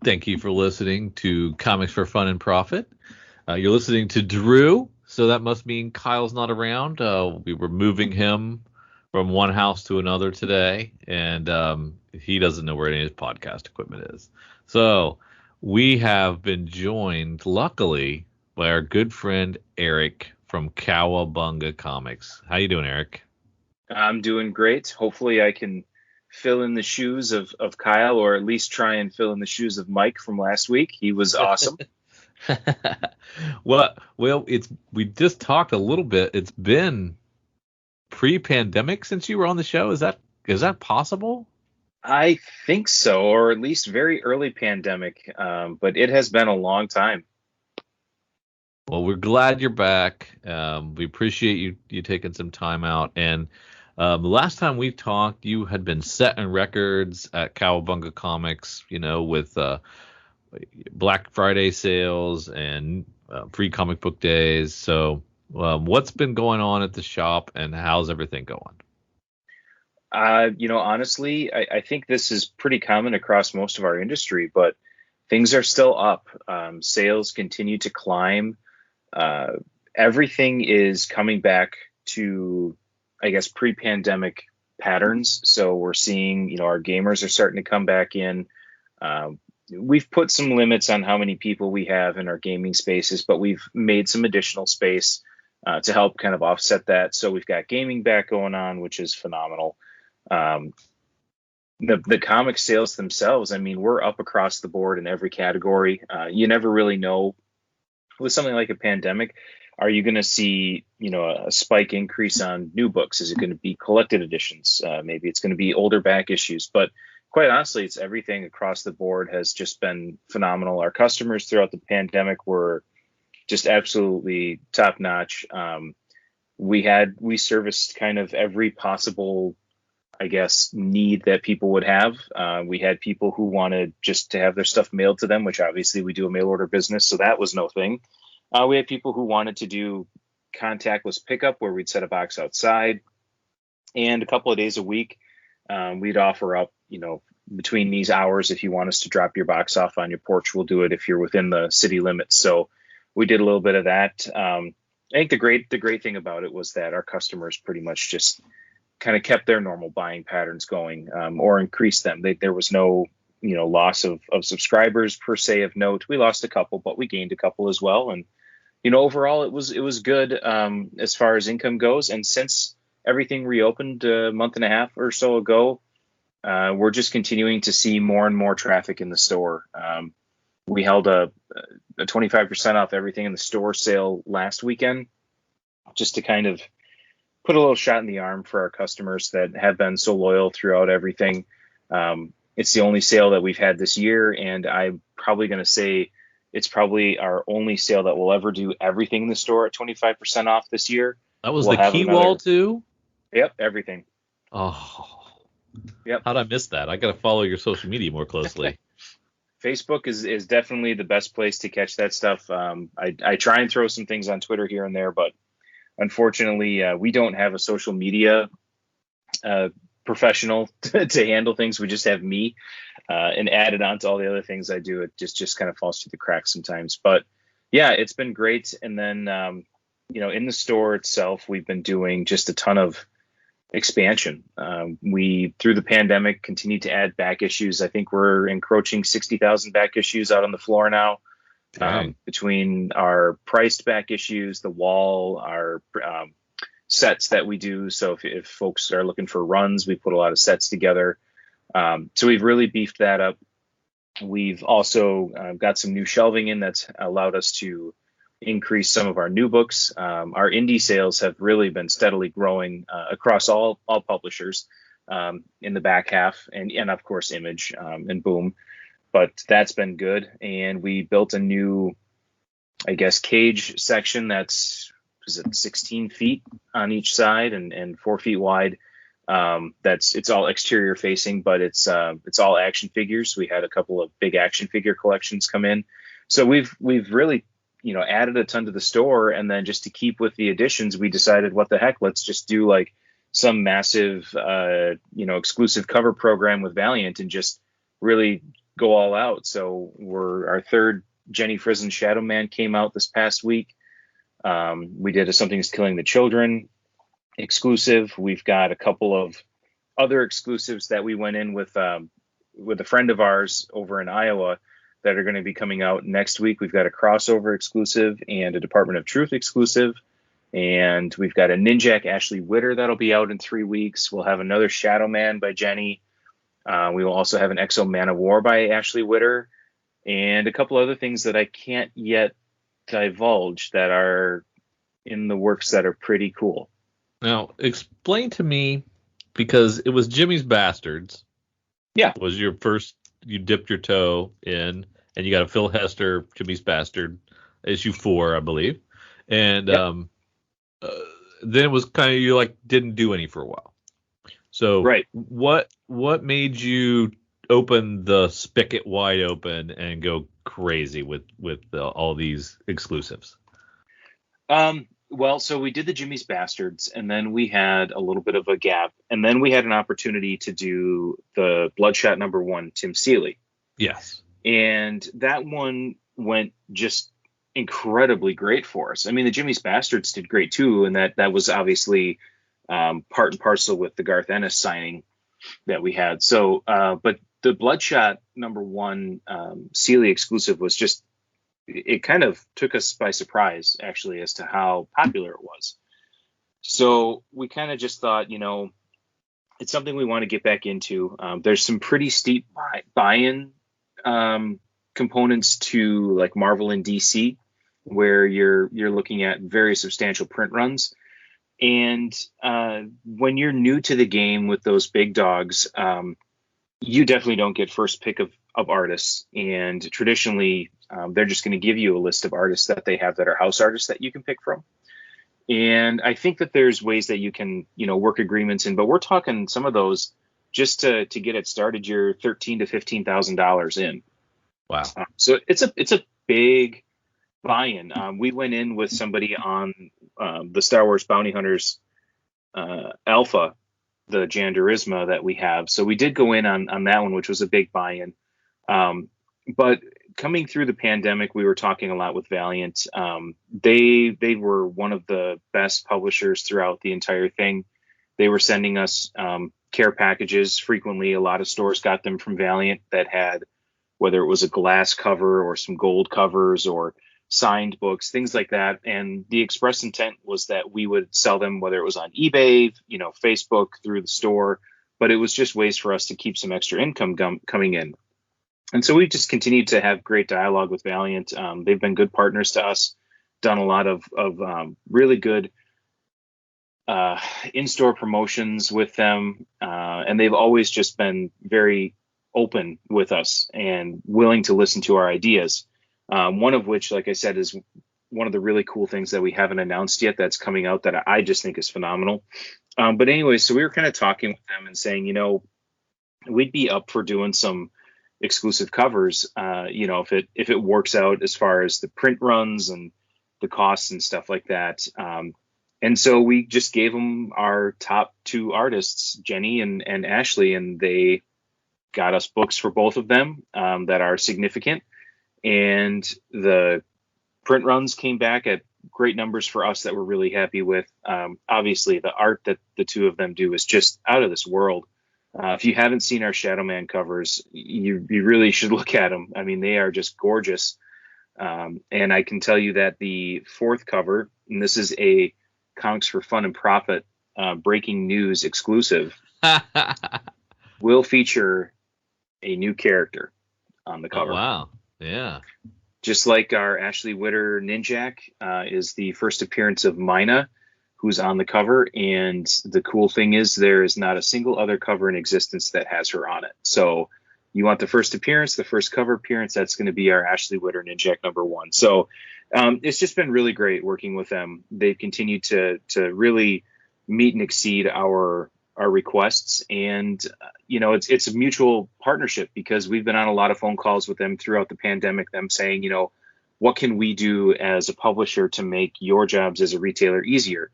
Thank you for listening to Comics for Fun and Profit. You're listening to Drew, so that must mean Kyle's not around. We were moving him from one house to another today, and he doesn't know where any of his podcast equipment is. So we have been joined, luckily, by our good friend Eric from Kowabunga Comics. How you doing, Eric? I'm doing great. Hopefully, I can fill in the shoes of Kyle, or at least try and fill in the shoes of Mike from last week. He was awesome. Well, it's we just talked a little bit. It's been pre-pandemic since you were on the show. Is that possible? I think so, or at least very early pandemic. But it has been a long time. Well, we're glad you're back. We appreciate you taking some time out. And the last time we talked, you had been setting records at Cowabunga Comics, with Black Friday sales and free comic book days. So, what's been going on at the shop, and how's everything going? Honestly, I think this is pretty common across most of our industry, but things are still up. Sales continue to climb. Uh, Everything is coming back to, I guess, pre-pandemic patterns. So we're seeing, our gamers are starting to come back in. We've put some limits on how many people we have in our gaming spaces, but we've made some additional space to help kind of offset that. So we've got gaming back going on, which is phenomenal. Um, the comic sales themselves, I mean, we're up across the board in every category. You never really know with something like a pandemic. Are you going to see, a spike increase on new books? Is it going to be collected editions? Maybe it's going to be older back issues. But quite honestly, it's everything across the board has just been phenomenal. Our customers throughout the pandemic were just absolutely top notch. We serviced kind of every possible, I guess, need that people would have. We had people who wanted just to have their stuff mailed to them, which obviously we do a mail order business, so that was no thing. We had people who wanted to do contactless pickup, where we'd set a box outside, and a couple of days a week, we'd offer up, between these hours, if you want us to drop your box off on your porch, we'll do it if you're within the city limits. So we did a little bit of that. I think the great thing about it was that our customers pretty much just kind of kept their normal buying patterns going, or increased them. There was no, loss of subscribers per se of note. We lost a couple, but we gained a couple as well. And, overall, it was good as far as income goes. And since everything reopened a month and a half or so ago, we're just continuing to see more and more traffic in the store. We held a 25% off everything in the store sale last weekend, just to kind of put a little shot in the arm for our customers that have been so loyal throughout everything. It's the only sale that we've had this year, and I'm probably going to say it's probably our only sale that we'll ever do everything in the store at 25% off this year. That was We'll the have key wall too. Yep, everything. Oh, Yep. how'd I miss that? I got to follow your social media more closely. Facebook is definitely the best place to catch that stuff. I try and throw some things on Twitter here and there, but unfortunately, we don't have a social media professional to handle things. We just have me, and added on to all the other things I do. It just kind of falls through the cracks sometimes. But yeah, it's been great. And then, in the store itself, we've been doing just a ton of expansion. We, through the pandemic, continued to add back issues. I think we're encroaching 60,000 back issues out on the floor now. Between our priced back issues, the wall, our sets that we do. So if folks are looking for runs, we put a lot of sets together. So we've really beefed that up. We've also got some new shelving in that's allowed us to increase some of our new books. Our indie sales have really been steadily growing across all publishers in the back half, and of course Image and Boom. But that's been good. And we built a new, I guess, cage section that's 16 feet on each side and 4 feet wide. It's all exterior facing, but it's all action figures. We had a couple of big action figure collections come in. So we've really, added a ton to the store. And then just to keep with the additions, we decided, what the heck, let's just do like some massive, exclusive cover program with Valiant and just really go all out. So our third Jenny Frison Shadow Man came out this past week. We did a Something's Killing the Children exclusive. We've got a couple of other exclusives that we went in with a friend of ours over in Iowa that are going to be coming out next week. We've got a crossover exclusive and a Department of Truth exclusive. And we've got a Ninjak Ashley Witter that'll be out in 3 weeks. We'll have another Shadow Man by Jenny. We will also have an Exo Man of War by Ashley Witter, and a couple other things that I can't yet divulge that are in the works that are pretty cool. Now, explain to me, because it was Jimmy's Bastards. Yeah. Was your first, you dipped your toe in, and you got a Phil Hester, Jimmy's Bastard, issue 4, I believe. And yep. Then it was kind of, you like didn't do any for a while. So right. What made you open the spigot wide open and go crazy with all these exclusives? Well, so we did the Jimmy's Bastards, and then we had a little bit of a gap, and then we had an opportunity to do the Bloodshot #1, Tim Seeley. Yes. And that one went just incredibly great for us. I mean, the Jimmy's Bastards did great too, and that was obviously part and parcel with the Garth Ennis signing that we had. So, but the Bloodshot #1 Seeley exclusive was just, it kind of took us by surprise, actually, as to how popular it was. So we kind of just thought, it's something we want to get back into. There's some pretty steep buy-in components to like Marvel and DC, where you're looking at very substantial print runs. And when you're new to the game with those big dogs, you definitely don't get first pick of artists. And traditionally, they're just going to give you a list of artists that they have that are house artists that you can pick from. And I think that there's ways that you can, work agreements in, but we're talking some of those just to get it started. You're $13,000 to $15,000 in. Wow. So it's a big buy-in. We went in with somebody on the Star Wars Bounty Hunters Alpha, the Jandarisma that we have. So we did go in on that one, which was a big buy-in. But coming through the pandemic, we were talking a lot with Valiant. They were one of the best publishers throughout the entire thing. They were sending us care packages frequently. A lot of stores got them from Valiant that had, whether it was a glass cover or some gold covers or signed books, things like that. And the express intent was that we would sell them, whether it was on eBay, Facebook, through the store, but it was just ways for us to keep some extra income coming in. And so we just continued to have great dialogue with Valiant. They've been good partners to us, done a lot of really good in-store promotions with them. And they've always just been very open with us and willing to listen to our ideas. One of which, like I said, is one of the really cool things that we haven't announced yet that's coming out that I just think is phenomenal. But anyway, so we were kind of talking with them and saying, we'd be up for doing some exclusive covers, if it works out as far as the print runs and the costs and stuff like that. And so we just gave them our top 2 artists, Jenny and Ashley, and they got us books for both of them that are significant. And the print runs came back at great numbers for us that we're really happy with. Obviously, the art that the 2 of them do is just out of this world. If you haven't seen our Shadow Man covers, you really should look at them. I mean, they are just gorgeous. And I can tell you that the 4th cover, and this is a Comics for Fun and Profit breaking news exclusive, will feature a new character on the cover. Oh, wow. Yeah. Just like our Ashley Witter Ninjak is the first appearance of Mina, who's on the cover. And the cool thing is there is not a single other cover in existence that has her on it. So you want the first appearance, the first cover appearance, that's going to be our Ashley Witter Ninjak #1. So it's just been really great working with them. They've continued to really meet and exceed our requests. And, it's a mutual partnership because we've been on a lot of phone calls with them throughout the pandemic, them saying, what can we do as a publisher to make your jobs as a retailer easier?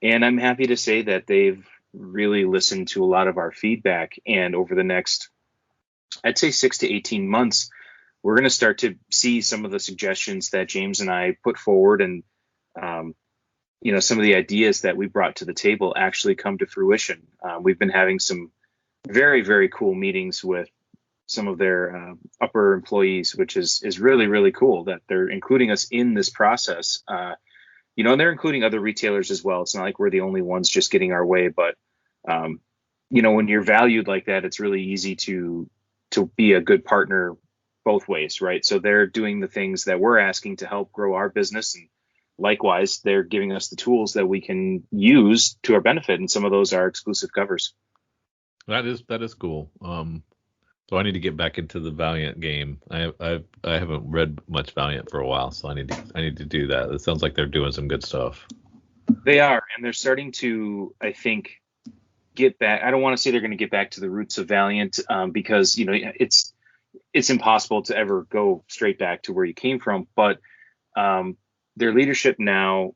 And I'm happy to say that they've really listened to a lot of our feedback. And over the next I'd say 6 to 18 months, we're going to start to see some of the suggestions that James and I put forward, and um, some of the ideas that we brought to the table actually come to fruition. We've been having some very, very cool meetings with some of their upper employees, which is really, really cool that they're including us in this process. And they're including other retailers as well. It's not like we're the only ones just getting our way, but um, when you're valued like that, it's really easy to be a good partner both ways, right? So they're doing the things that we're asking to help grow our business, and likewise, they're giving us the tools that we can use to our benefit, and some of those are exclusive covers. That is cool. So I need to get back into the Valiant game. I haven't read much Valiant for a while, so I need to do that. It sounds like they're doing some good stuff. They are, and they're starting to, I think, get back. I don't want to say they're going to get back to the roots of Valiant, because it's impossible to ever go straight back to where you came from. But their leadership now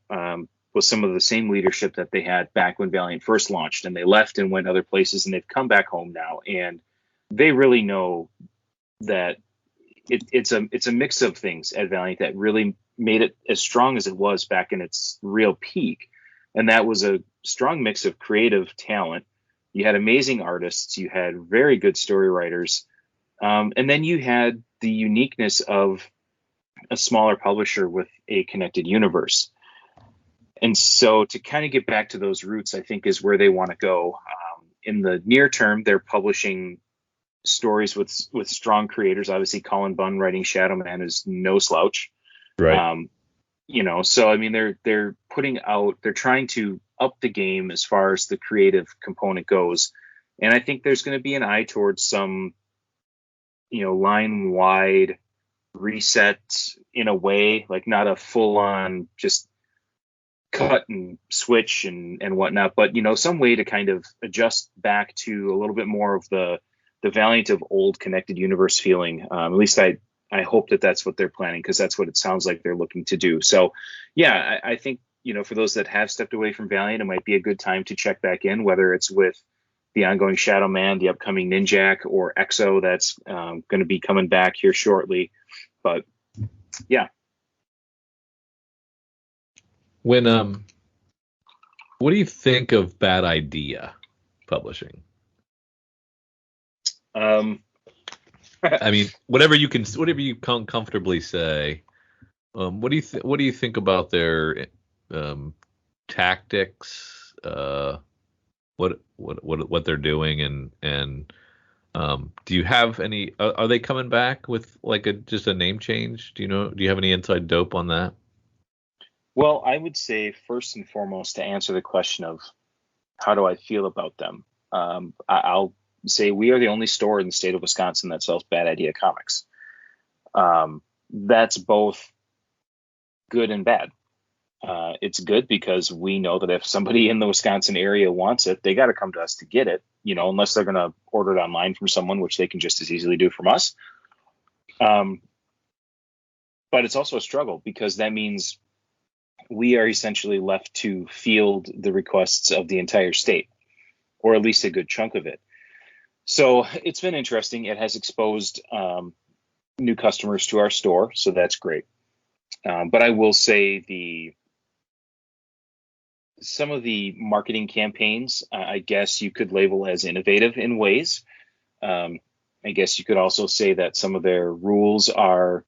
was some of the same leadership that they had back when Valiant first launched, and they left and went other places, and they've come back home now, and they really know that it's a mix of things at Valiant that really made it as strong as it was back in its real peak. And that was a strong mix of creative talent. You had amazing artists, you had very good story writers, and then you had the uniqueness of a smaller publisher with a connected universe. And so to kind of get back to those roots, I think, is where they want to go. In the near term, they're publishing stories with strong creators. Obviously, Colin Bunn writing Shadow Man is no slouch. Right. So I mean, they're trying to up the game as far as the creative component goes. And I think there's going to be an eye towards some, line wide reset in a way, like not a full on just cut and switch and whatnot, but some way to kind of adjust back to a little bit more of the Valiant of old connected universe feeling. At least I hope that that's what they're planning, because that's what it sounds like they're looking to do. So yeah, I think, for those that have stepped away from Valiant, it might be a good time to check back in, whether it's with the ongoing Shadow Man, the upcoming Ninjak, or Exo that's going to be coming back here shortly. But yeah. What do you think of Bad Idea Publishing? I mean, whatever you can comfortably say. What do you think about their tactics? What they're doing, and do you have any? Are they coming back with like just a name change? Do you have any inside dope on that? Well, I would say first and foremost, to answer the question of how do I feel about them, I'll say we are the only store in the state of Wisconsin that sells Bad Idea comics. That's both good and bad. It's good because we know that if somebody in the Wisconsin area wants it, they got to come to us to get it, unless they're going to order it online from someone, which they can just as easily do from us. But it's also a struggle, because that means we are essentially left to field the requests of the entire state, or at least a good chunk of it. So it's been interesting. It has exposed new customers to our store, so that's great. But I will say some of the marketing campaigns, I guess you could label as innovative in ways. I guess you could also say that some of their rules are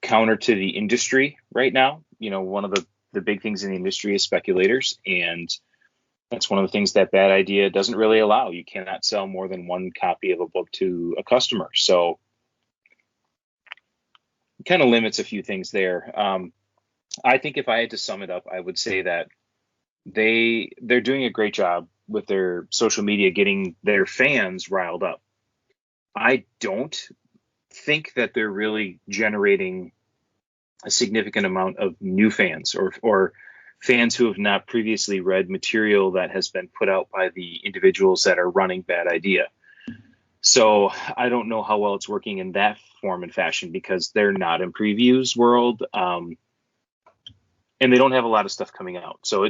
counter to the industry right now. One of the big things in the industry is speculators, and that's one of the things that Bad Idea doesn't really allow. You cannot sell more than one copy of a book to a customer. So it kind of limits a few things there. I think if I had to sum it up, I would say that they're doing a great job with their social media, getting their fans riled up. I don't think that they're really generating a significant amount of new fans, or fans who have not previously read material that has been put out by the individuals that are running Bad Idea. So I don't know how well it's working in that form and fashion, because they're not in previews world, and they don't have a lot of stuff coming out. So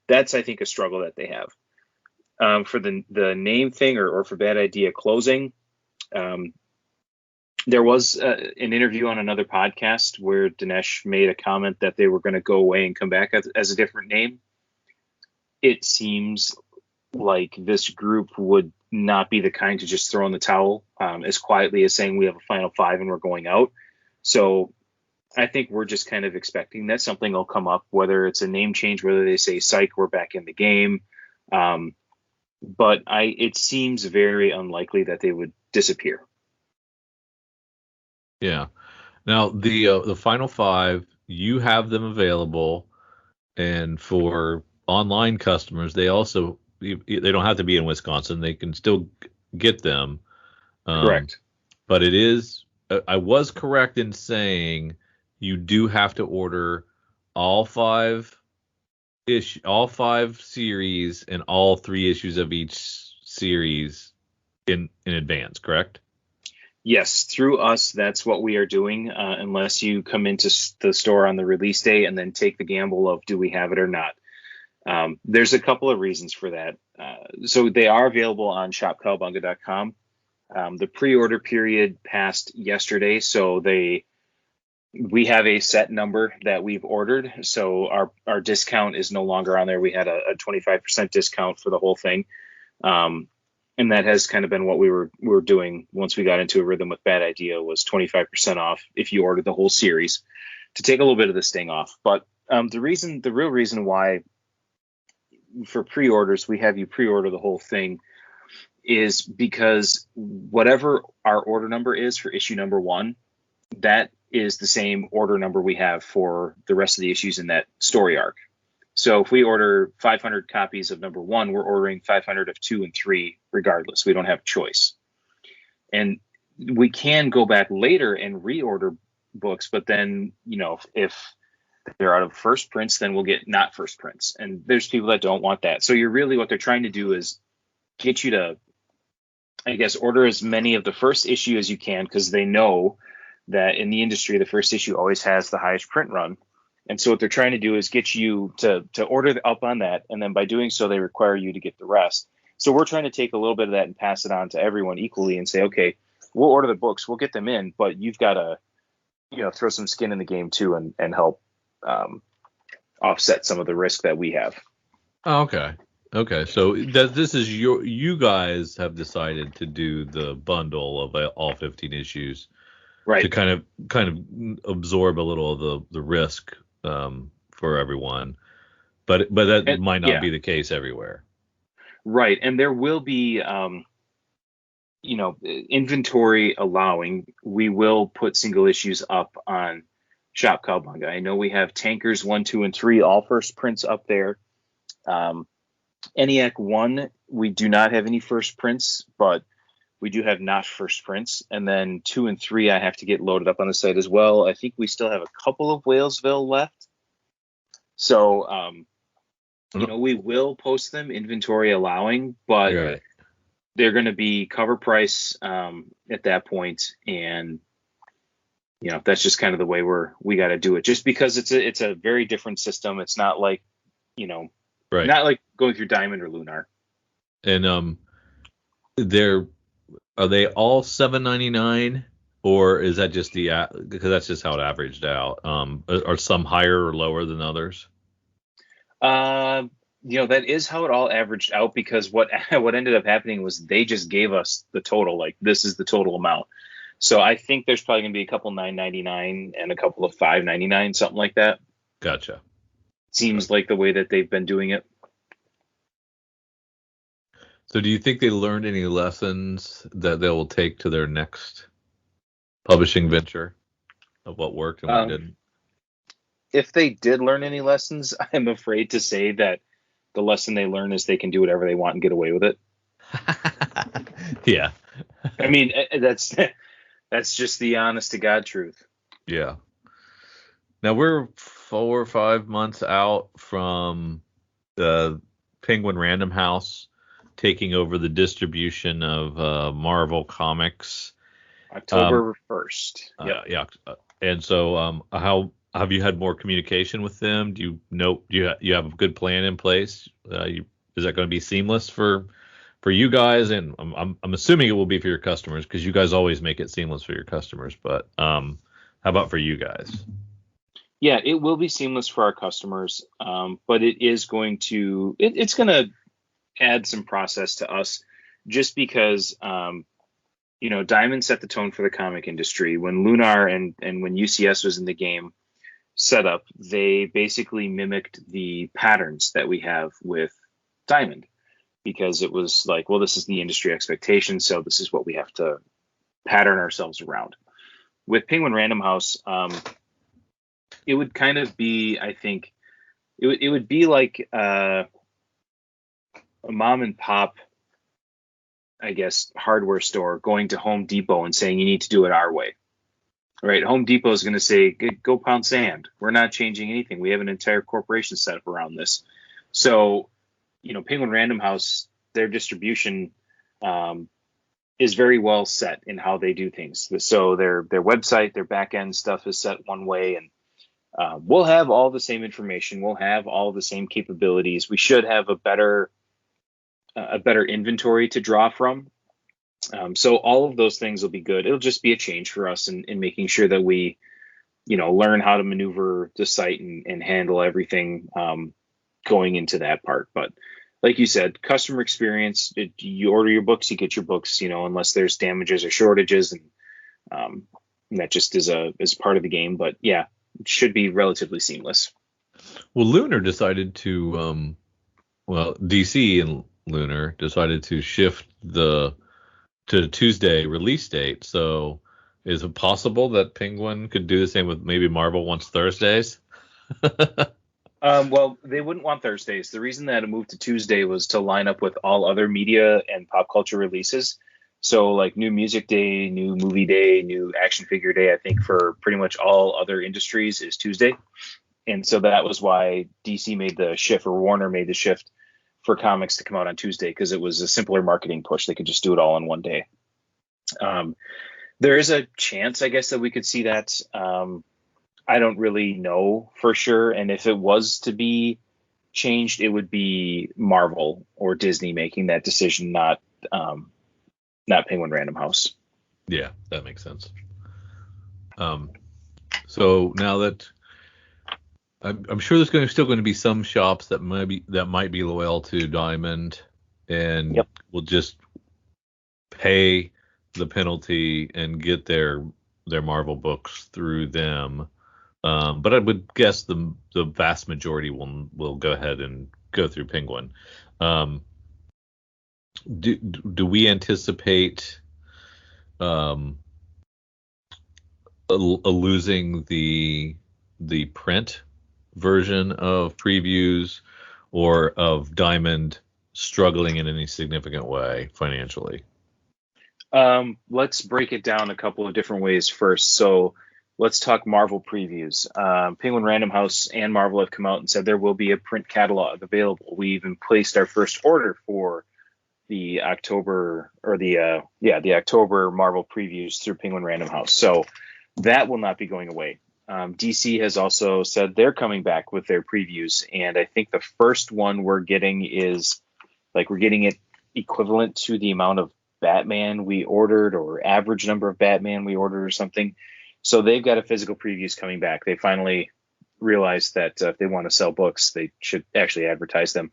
that's, I think, a struggle that they have. for the name thing or for Bad Idea closing. There was an interview on another podcast where Dinesh made a comment that they were going to go away and come back as a different name. It seems like this group would not be the kind to just throw in the towel as quietly as saying we have a final five and we're going out. So I think we're just kind of expecting that something will come up, whether it's a name change, whether they say, psych, we're back in the game. But it seems very unlikely that they would disappear. Yeah. Now the final five, you have them available, and for online customers, they don't have to be in Wisconsin. They can still get them. Correct. But it is. I was correct in saying you do have to order all five series and all 3 issues of each series in advance, correct? Yes, through us, that's what we are doing, unless you come into the store on the release day and then take the gamble of do we have it or not. There's a couple of reasons for that. So they are available on shopkowabunga.com. The pre-order period passed yesterday, so we have a set number that we've ordered. So our discount is no longer on there. We had a 25% discount for the whole thing. And that has kind of been what we were doing once we got into a rhythm with Bad Idea, was 25% off if you ordered the whole series, to take a little bit of the sting off. But the real reason why for pre-orders we have you pre-order the whole thing is because whatever our order number is for issue number 1, that is the same order number we have for the rest of the issues in that story arc. So if we order 500 copies of number 1, we're ordering 500 of 2 and 3 regardless. We don't have a choice. And we can go back later and reorder books, but then, if they're out of first prints, then we'll get not first prints. And there's people that don't want that. So what they're trying to do is get you to, I guess, order as many of the first issue as you can, because they know that in the industry, the first issue always has the highest print run. And so what they're trying to do is get you to order up on that. And then by doing so, they require you to get the rest. So we're trying to take a little bit of that and pass it on to everyone equally and say, okay, we'll order the books, we'll get them in, but you've got to, throw some skin in the game too and help offset some of the risk that we have. Oh, okay. So this is you guys have decided to do the bundle of all 15 issues, right? To kind of absorb a little of the risk for everyone, but that might not be the case everywhere. Right. And there will be, inventory allowing, we will put single issues up on Shop Kowabunga. I know we have Tankers 1, 2, and 3, all first prints up there. ENIAC 1, we do not have any first prints, but we do have not first prints. And then 2 and 3, I have to get loaded up on the site as well. I think we still have a couple of Whalesville left. So, we will post them, inventory allowing, but they're going to be cover price at that point. And, that's just kind of the way we got to do it, just because it's a very different system. It's not like, not like going through Diamond or Lunar. And are they all $7.99, or is that just because that's just how it averaged out? Are some higher or lower than others? That is how it all averaged out, because what ended up happening was they just gave us the total, like, this is the total amount. So I think there's probably going to be a couple $9.99 and a couple of $5.99, something like that. Gotcha. Seems like the way that they've been doing it. So do you think they learned any lessons that they will take to their next publishing venture of what worked and what didn't? If they did learn any lessons, I'm afraid to say that the lesson they learn is they can do whatever they want and get away with it. Yeah. I mean, that's just the honest to God truth. Yeah. Now we're 4 or 5 months out from the Penguin Random House taking over the distribution of Marvel Comics. October 1st. Yeah. And so how have you had more communication with them? Do you have a good plan in place? You is that going to be seamless for you guys? And I'm assuming it will be for your customers, because you guys always make it seamless for your customers. But how about for you guys? Yeah, it will be seamless for our customers, but it is going to it's going to add some process to us, just because Diamond set the tone for the comic industry when Lunar and when UCS was in the game set up. They basically mimicked the patterns that we have with Diamond, because it was like, well, this is the industry expectation, so this is what we have to pattern ourselves around. With Penguin Random House, it would kind of be, I think, it would be like a mom and pop, I guess, hardware store going to Home Depot and saying, you need to do it our way. Right? Home Depot is going to say, go pound sand. We're not changing anything. We have an entire corporation set up around this. So, Penguin Random House, their distribution is very well set in how they do things. So their website, their back end stuff is set one way, and we'll have all the same information. We'll have all the same capabilities. We should have a better inventory to draw from. So all of those things will be good. It'll just be a change for us in making sure that we, learn how to maneuver the site and handle everything going into that part. But like you said, customer experience, you order your books, you get your books, unless there's damages or shortages, and that just is part of the game. But yeah, it should be relatively seamless. Well, Lunar decided to, DC and Lunar decided to shift to the Tuesday release date. So is it possible that Penguin could do the same with maybe Marvel wants Thursdays? Well, they wouldn't want Thursdays. The reason that it moved to Tuesday was to line up with all other media and pop culture releases. So like new music day, new movie day, new action figure day, I think for pretty much all other industries is Tuesday. And so that was why DC made the shift, or Warner made the shift for comics to come out on Tuesday, because it was a simpler marketing push. They could just do it all in one day. There is a chance, I guess, that we could see that. I don't really know for sure. And if it was to be changed, it would be Marvel or Disney making that decision, not Penguin Random House. Yeah, that makes sense. So now that I'm sure there's still going to be some shops that might be loyal to Diamond and Yep. will just pay the penalty and get their Marvel books through them. But I would guess the vast majority will go ahead and go through Penguin. Do we anticipate losing the print version of previews, or of Diamond struggling in any significant way financially? Let's break it down a couple of different ways first. So let's talk Marvel previews. Penguin Random House and Marvel have come out and said there will be a print catalog available. We even placed our first order for the October, or the October Marvel previews through Penguin Random House. So that will not be going away. DC has also said they're coming back with their previews, and I think the first one we're getting is we're getting it equivalent to the amount of Batman we ordered, or average number of Batman we ordered, or something. So they've got a physical previews coming back. They finally realized that if they want to sell books, they should actually advertise them.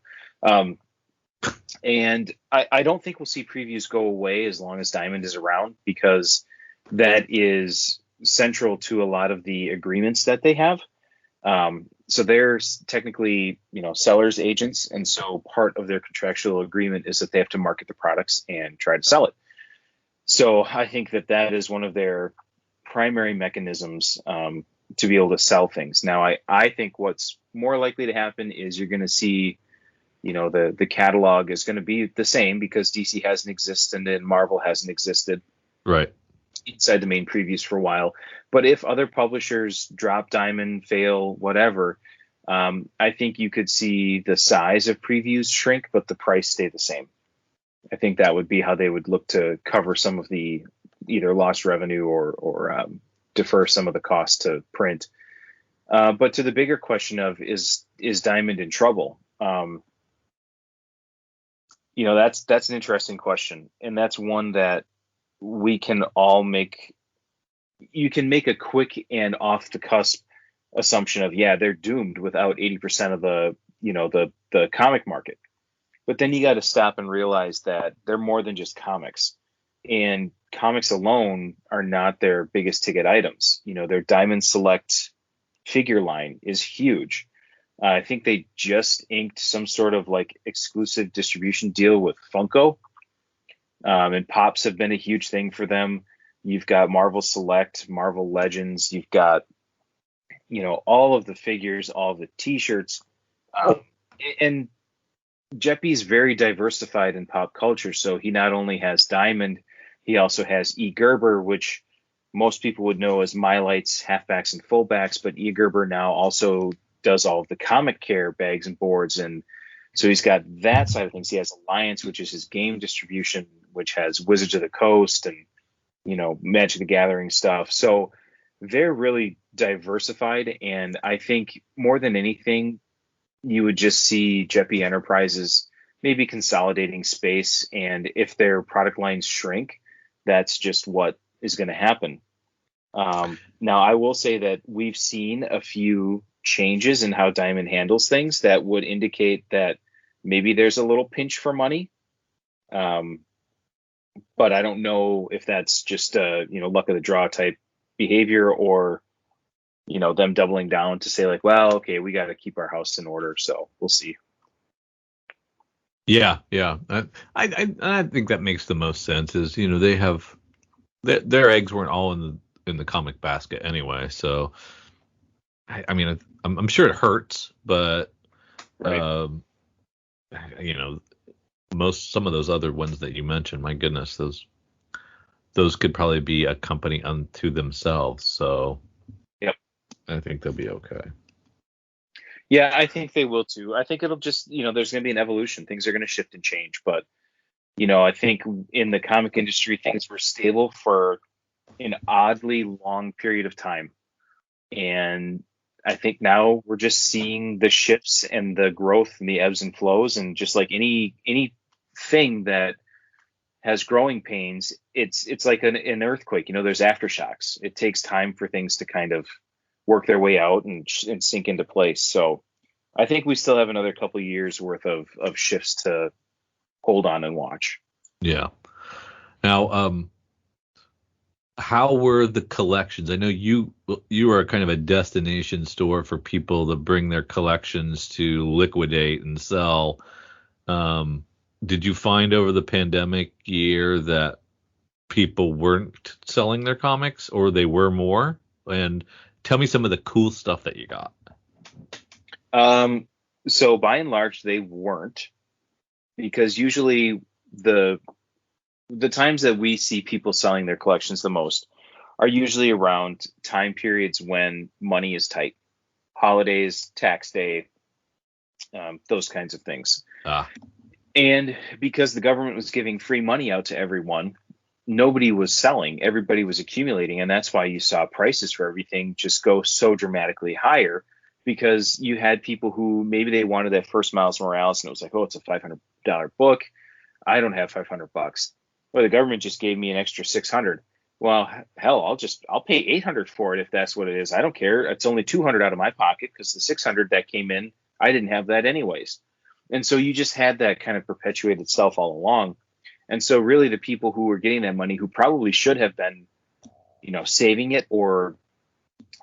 And I don't think we'll see previews go away as long as Diamond is around, because that is central to a lot of the agreements that they have. So they're technically, sellers agents. And so part of their contractual agreement is that they have to market the products and try to sell it. So I think that is one of their primary mechanisms to be able to sell things. Now, I think what's more likely to happen is you're going to see, the catalog is going to be the same, because DC hasn't existed and Marvel hasn't existed. Right. Inside the main previews for a while. But if other publishers drop Diamond, fail, whatever, I think you could see the size of previews shrink, but the price stay the same. I think that would be how they would look to cover some of the either lost revenue or defer some of the cost to print. But to the bigger question of is Diamond in trouble? That's an interesting question, and that's one that we can all make. You can make a quick and off the cusp assumption of, yeah, they're doomed without 80% of the comic market. But then you got to stop and realize that they're more than just comics, and comics alone are not their biggest ticket items. Their Diamond Select figure line is huge. I think they just inked some sort of like exclusive distribution deal with Funko, and Pops have been a huge thing for them. You've got Marvel Select, Marvel Legends. You've got, all of the figures, all of the T-shirts, and Jeppy's very diversified in pop culture. So he not only has Diamond, he also has E. Gerber, which most people would know as Mylights, halfbacks, and fullbacks. But E. Gerber now also does all of the Comic Care bags and boards, and so he's got that side of things. He has Alliance, which is his game distribution, which has Wizards of the Coast and Magic the Gathering stuff. So they're really diversified, and I think more than anything, you would just see Jeppy Enterprises maybe consolidating space, and if their product lines shrink, that's just what is going to happen. Now, I will say that we've seen a few changes in how Diamond handles things that would indicate that maybe there's a little pinch for money. But I don't know if that's just luck of the draw type behavior, or them doubling down to say like, well, okay, we got to keep our house in order. So we'll see. Yeah. I think that makes the most sense. Is they have their eggs weren't all in the comic basket anyway. So I mean, I'm sure it hurts, but right. Some of those other ones that you mentioned, my goodness, those could probably be a company unto themselves. So Yep. I think they'll be okay. Yeah, I think they will too. I think it'll just, there's going to be an evolution. Things are going to shift and change. But, I think in the comic industry, things were stable for an oddly long period of time. And I think now we're just seeing the shifts and the growth and the ebbs and flows. And just like anything that has growing pains, it's like an earthquake. There's aftershocks. It takes time for things to kind of work their way out and sink into place. So I think we still have another couple of years worth of shifts to hold on and watch. Yeah. Now, how were the collections? I know you are kind of a destination store for people to bring their collections to liquidate and sell. Did you find over the pandemic year that people weren't selling their comics, or they were more? And tell me some of the cool stuff that you got. So by and large, they weren't, because usually the times that we see people selling their collections the most are usually around time periods when money is tight, holidays, tax day, those kinds of things. And because the government was giving free money out to everyone, nobody was selling, everybody was accumulating. And that's why you saw prices for everything just go so dramatically higher, because you had people who maybe they wanted that first Miles Morales and it was like, oh, it's a $500 book. I don't have $500. Well, the government just gave me an extra $600. Well, hell, I'll pay $800 for it if that's what it is. I don't care. It's only $200 out of my pocket, because the $600 that came in, I didn't have that anyways. And so you just had that kind of perpetuate itself all along. And so really the people who were getting that money, who probably should have been, saving it or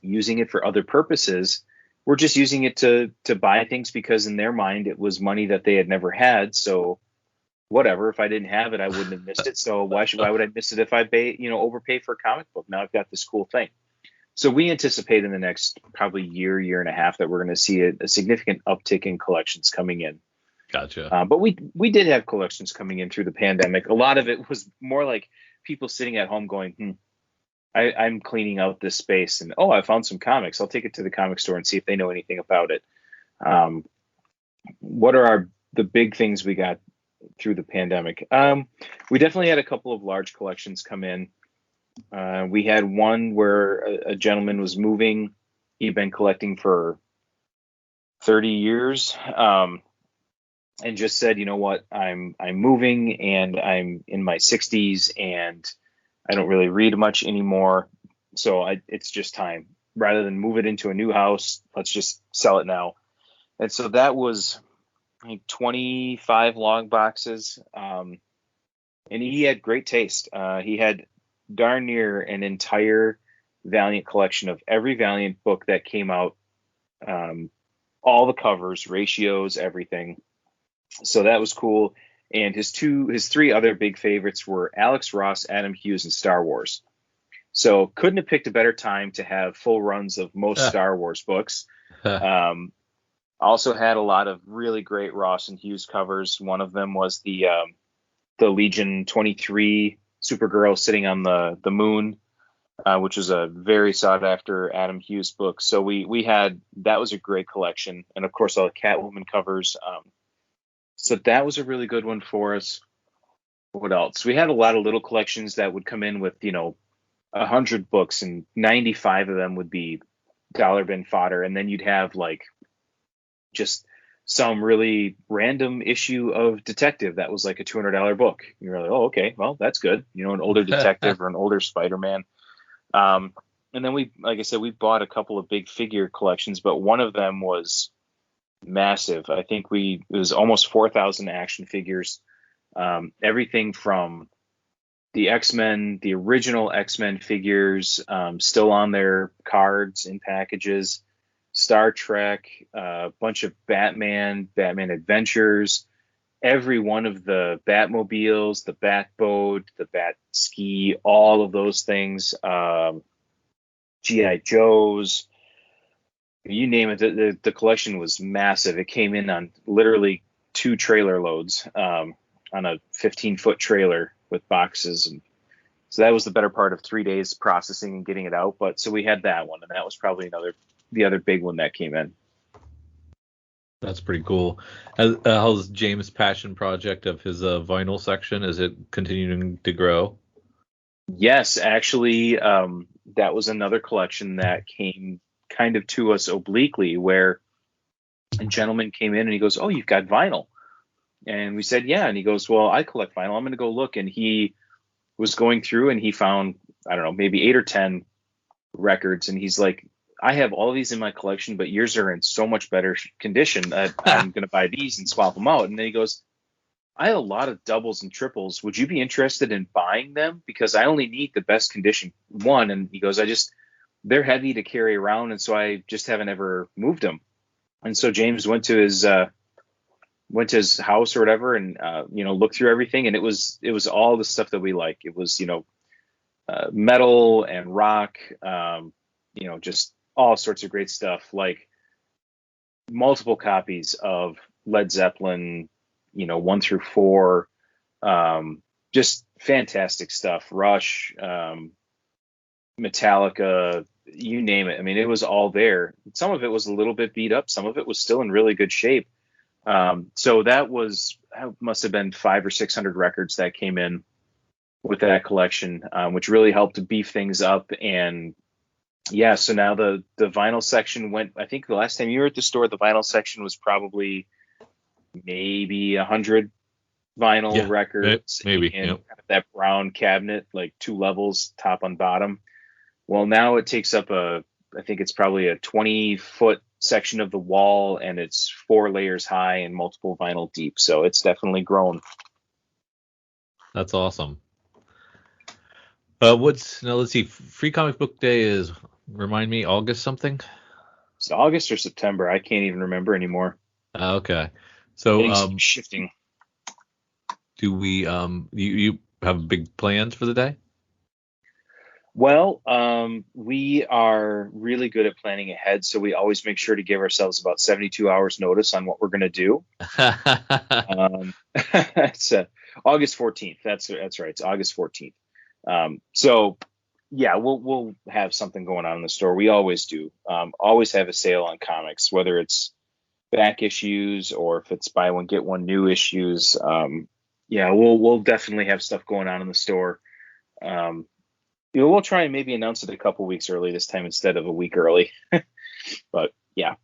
using it for other purposes, were just using it to buy things because in their mind it was money that they had never had. So whatever, if I didn't have it, I wouldn't have missed it. So why would I miss it if I overpay for a comic book? Now I've got this cool thing. So we anticipate in the next probably year and a half that we're going to see a significant uptick in collections coming in. Gotcha. But we did have collections coming in through the pandemic. A lot of it was more like people sitting at home going, I'm cleaning out this space, and I found some comics. I'll take it to the comic store and see if they know anything about it. What are the big things we got through the pandemic? We definitely had a couple of large collections come in. We had one where a gentleman was moving. He'd been collecting for 30 years. and just said, you know what, I'm moving and I'm in my 60s and I don't really read much anymore. So it's just time. Rather than move it into a new house, let's just sell it now. And so that was, I think, 25 long boxes. And he had great taste. He had darn near an entire Valiant collection of every Valiant book that came out, all the covers, ratios, everything. So that was cool. And his three other big favorites were Alex Ross, Adam Hughes, and Star Wars. So couldn't have picked a better time to have full runs of most Star Wars books. Also had a lot of really great Ross and Hughes covers. One of them was the Legion 23 Supergirl sitting on the moon, which was a very sought after Adam Hughes book. So we had, that was a great collection. And of course all the Catwoman covers. So that was a really good one for us. What else? We had a lot of little collections that would come in with, 100 books, and 95 of them would be dollar bin fodder. And then you'd have like just some really random issue of Detective that was like a $200 book. You're like, oh, okay, well, that's good. An older Detective or an older Spider-Man. And then like I said, we bought a couple of big figure collections, but one of them was massive. I think it was almost 4,000 action figures. Everything from the X-Men, the original X-Men figures, still on their cards in packages, Star Trek, a bunch of Batman Adventures, every one of the Batmobiles, the Batboat, the Bat Ski, all of those things, G.I. Joes, you name it. The collection was massive. It came in on literally 2 trailer loads, on a 15-foot trailer with boxes. And so that was the better part of 3 days processing and getting it out. But so we had that one, and that was probably the other big one that came in. That's pretty cool. How's James' passion project of his vinyl section? Is it continuing to grow? Yes, actually, that was another collection that came kind of to us obliquely, where a gentleman came in and he goes, "Oh, you've got vinyl." And we said, "Yeah." And he goes, "Well, I collect vinyl. I'm going to go look." And he was going through and he found, I don't know, maybe 8 or 10 records. And he's like, "I have all of these in my collection, but yours are in so much better condition that I'm going to buy these and swap them out." And then he goes, "I have a lot of doubles and triples. Would you be interested in buying them? Because I only need the best condition one." And he goes, they're heavy to carry around. And so I just haven't ever moved them. And so James went to his house or whatever and, looked through everything. And it was all the stuff that we like. It was, metal and rock, just all sorts of great stuff, like multiple copies of Led Zeppelin, 1 through 4, just fantastic stuff. Rush, Metallica, you name it. I mean, it was all there. Some of it was a little bit beat up. Some of it was still in really good shape. So that must have been 500 or 600 records that came in with that collection, which really helped to beef things up. And yeah, so now the vinyl section went, I think the last time you were at the store, the vinyl section was probably maybe 100 vinyl records, maybe, and that brown cabinet, like 2 levels, top on bottom. Well, now it takes up I think it's probably a 20-foot section of the wall, and it's 4 layers high and multiple vinyl deep. So it's definitely grown. That's awesome. Let's see. Free Comic Book Day is, remind me, August something? It's August or September. I can't even remember anymore. Okay. So shifting. Do we you have big plans for the day? Well, we are really good at planning ahead, so we always make sure to give ourselves about 72 hours notice on what we're going to do. It's August 14th. That's right. It's August 14th. So yeah, we'll have something going on in the store. We always do. Always have a sale on comics, whether it's back issues or if it's buy one get one new issues. Yeah, we'll definitely have stuff going on in the store. We'll try and maybe announce it a couple weeks early this time instead of a week early. But yeah.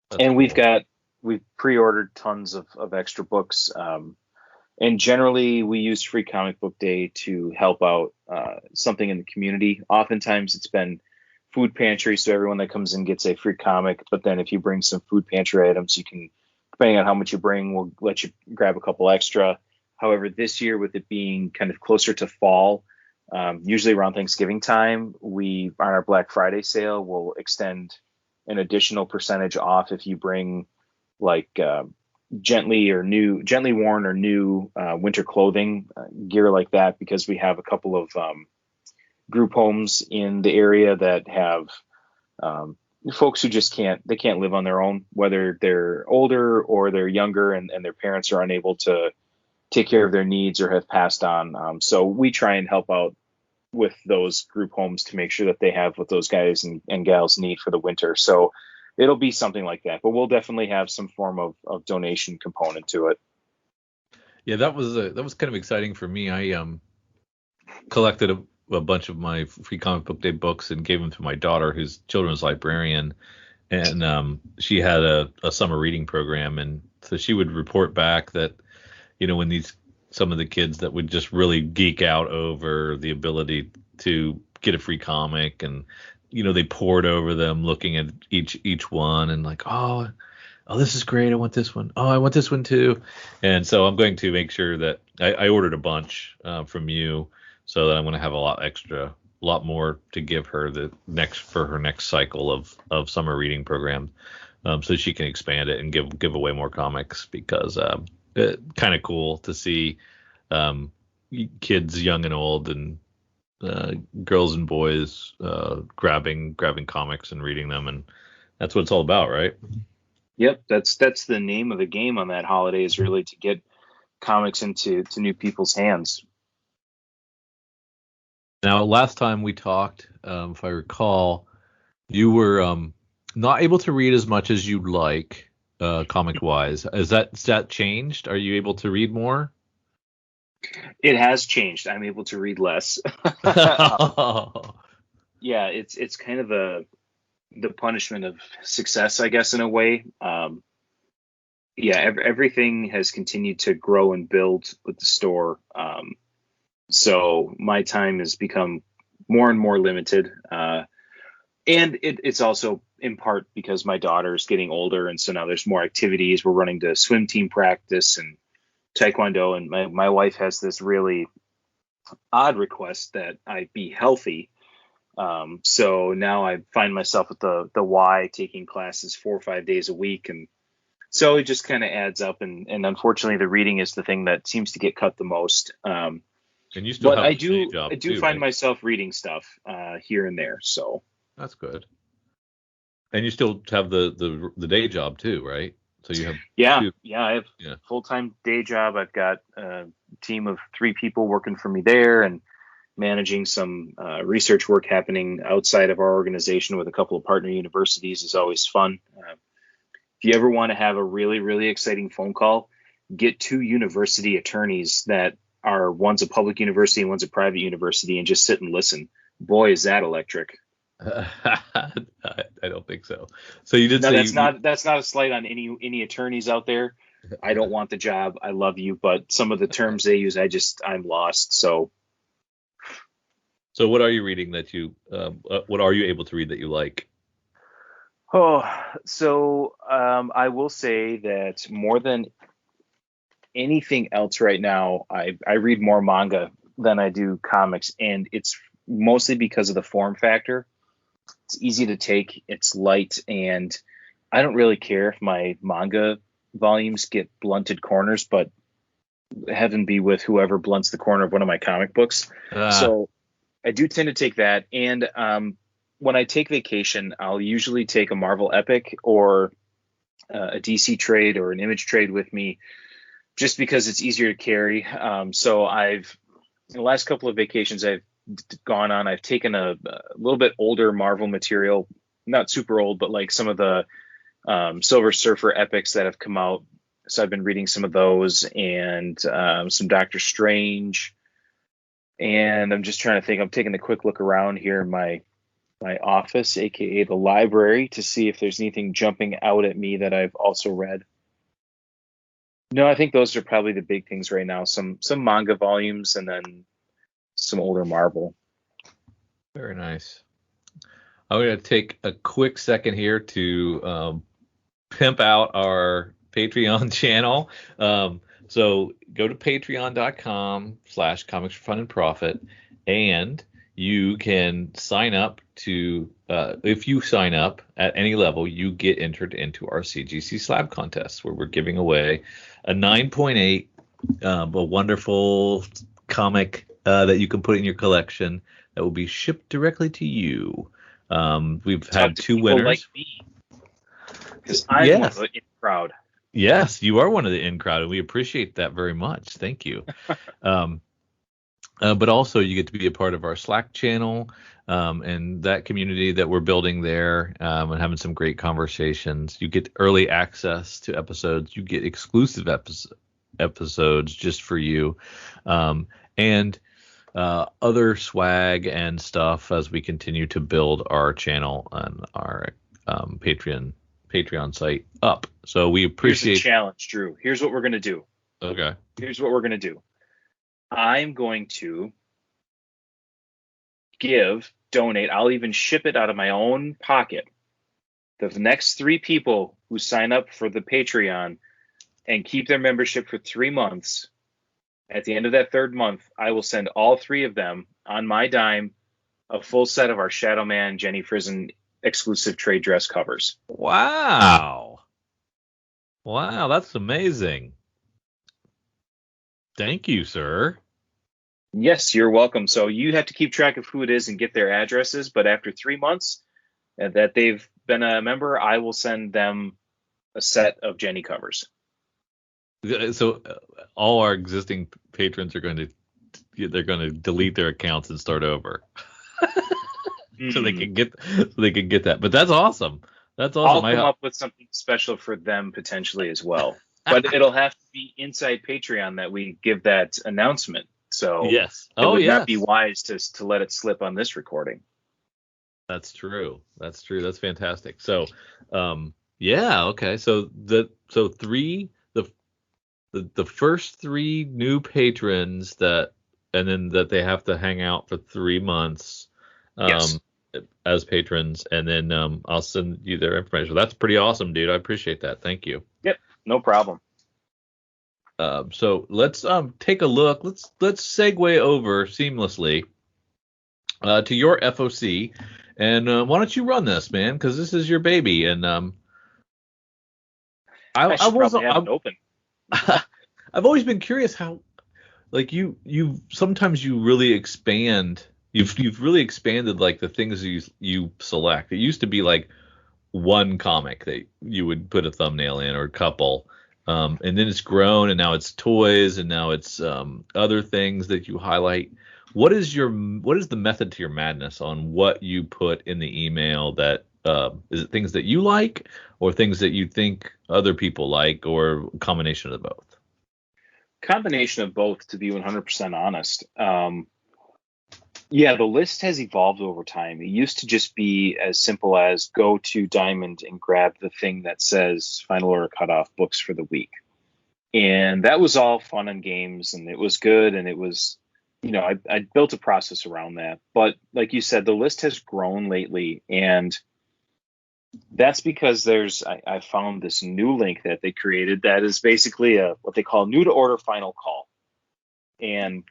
That's and cool. we've pre-ordered tons of extra books. And generally, we use Free Comic Book Day to help out something in the community. Oftentimes, it's been food pantry, so everyone that comes in gets a free comic. But then if you bring some food pantry items, you can, depending on how much you bring, we'll let you grab a couple extra. However, this year, with it being kind of closer to fall, usually around Thanksgiving time, we, on our Black Friday sale, will extend an additional percentage off if you bring like gently worn or new winter clothing, gear like that, because we have a couple of group homes in the area that have folks who just can't live on their own, whether they're older or they're younger, and their parents are unable to take care of their needs or have passed on. So we try and help out with those group homes to make sure that they have what those guys and gals need for the winter. So it'll be something like that, but we'll definitely have some form of donation component to it. Yeah, that was kind of exciting for me. I collected a bunch of my Free Comic Book Day books and gave them to my daughter, who's children's librarian, and she had a summer reading program, and so she would report back that, when some of the kids that would just really geek out over the ability to get a free comic, and they poured over them looking at each one and like, oh, this is great, I want this one, oh, I want this one too. And so I'm going to make sure that I ordered a bunch from you, so that I'm going to have a lot more to give her for her next cycle of summer reading programs, so she can expand it and give away more comics, because kind of cool to see kids young and old, and girls and boys grabbing comics and reading them, and that's what it's all about, right? Yep, that's the name of the game on that holiday, is really to get comics into new people's hands. Now, last time we talked, if I recall, you were not able to read as much as you'd like, comic wise. Has that changed? Are you able to read more? It has changed. I'm able to read less. Yeah, it's kind of the punishment of success, I guess, in a way. Yeah, everything has continued to grow and build with the store. So my time has become more and more limited. And it's also in part because my daughter's getting older, and so now there's more activities. We're running to swim team practice and taekwondo, and my wife has this really odd request that I be healthy. So now I find myself at the Y taking classes 4 or 5 days a week, and so it just kind of adds up. And unfortunately, the reading is the thing that seems to get cut the most. And you still but have I a do job I do too, find right? myself reading stuff here and there. So That's good. And you still have the day job too, right? So you have yeah, two. I have Yeah. full-time day job. I've got a team of 3 people working for me there, and managing some research work happening outside of our organization with a couple of partner universities is always fun. If you ever want to have a really, really exciting phone call, get 2 university attorneys that are, one's a public university and one's a private university, and just sit and listen. Boy, is that electric. I don't think so. So you did No, say that's not a slight on any attorneys out there. I don't want the job. I love you, but some of the terms they use, I'm lost. So what are you reading that what are you able to read that you like? I will say that more than anything else right now, I read more manga than I do comics, and it's mostly because of the form factor. It's easy to take, it's light, and I don't really care if my manga volumes get blunted corners, but heaven be with whoever blunts the corner of one of my comic books. So I do tend to take that, and when I take vacation, I'll usually take a Marvel Epic or a DC trade or an Image trade with me, just because it's easier to carry. So in the last couple of vacations I've gone on, I've taken a little bit older Marvel material, not super old, but like some of the Silver Surfer epics that have come out. So I've been reading some of those, and some Doctor Strange. And I'm just trying to think. I'm taking a quick look around here in my office, aka the library, to see if there's anything jumping out at me that I've also read. No, I think those are probably the big things right now. Some manga volumes and then some older Marvel. Very nice. I'm going to take a quick second here to pimp out our Patreon channel. So go to patreon.com/comics for fun and profit, and you can sign up to, if you sign up at any level, you get entered into our CGC Slab contest, where we're giving away a 9.8, a wonderful comic that you can put in your collection that will be shipped directly to you. We've Talk had to two people winners. like me, because I'm one of Yes. the in crowd. Yes, you are one of the in crowd, and we appreciate that very much. Thank you. Um, but also, you get to be a part of our Slack channel and that community that we're building there, and having some great conversations. You get early access to episodes. You get exclusive episodes just for you, and other swag and stuff as we continue to build our channel and our Patreon site up. So we Here's a appreciate. challenge, Drew. Here's what we're gonna do. Okay. Here's what we're gonna do. I'm going to donate. I'll even ship it out of my own pocket. The next 3 people who sign up for the Patreon and keep their membership for 3 months, at the end of that 3rd month, I will send all 3 of them on my dime a full set of our Shadow Man Jenny Frison exclusive trade dress covers. Wow. Wow, that's amazing. Thank you, sir. Yes, you're welcome. So you have to keep track of who it is and get their addresses. But after 3 months that they've been a member, I will send them a set of Jenny covers. So all our existing patrons are going to delete their accounts and start over. so they can get that. But that's awesome. That's awesome. I'll come up with something special for them potentially as well. But it'll have to be inside Patreon that we give that announcement. So yes. It would not be wise to let it slip on this recording. That's true. That's fantastic. So, yeah, okay. So the first 3 new patrons that they have to hang out for 3 months, yes, as patrons, and then I'll send you their information. That's pretty awesome, dude. I appreciate that. Thank you. Yep, no problem. So let's take a look. Let's segue over seamlessly to your FOC, and why don't you run this, man? Because this is your baby, and I should probably have it open. I've always been curious how, like, you sometimes you really expand. You've really expanded, like, the things you select. It used to be like one comic that you would put a thumbnail in, or a couple. And then it's grown, and now it's toys, and now it's other things that you highlight. What is the method to your madness on what you put in the email? That is it things that you like, or things that you think other people like, or a combination of both? Combination of both, to be 100% honest. Yeah, the list has evolved over time. It used to just be as simple as go to Diamond and grab the thing that says final order cutoff books for the week. And that was all fun and games, and it was good, and it was, I built a process around that. But like you said, the list has grown lately, and that's because I found this new link that they created that is basically what they call new to order final call. And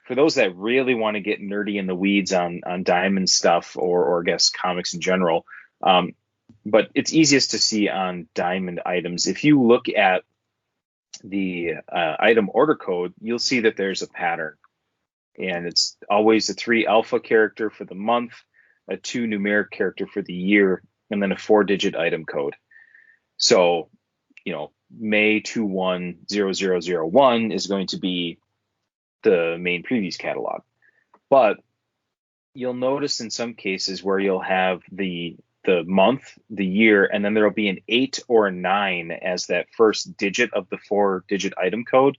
for those that really want to get nerdy in the weeds on Diamond stuff, or I guess comics in general, but it's easiest to see on Diamond items. If you look at the item order code, you'll see that there's a pattern, and it's always a 3 alpha character for the month, a 2 numeric character for the year, and then a 4-digit item code. So, May 210001 is going to be the main previews catalog. But you'll notice in some cases where you'll have the month, the year, and then there'll be an 8 or a 9 as that first digit of the 4-digit item code.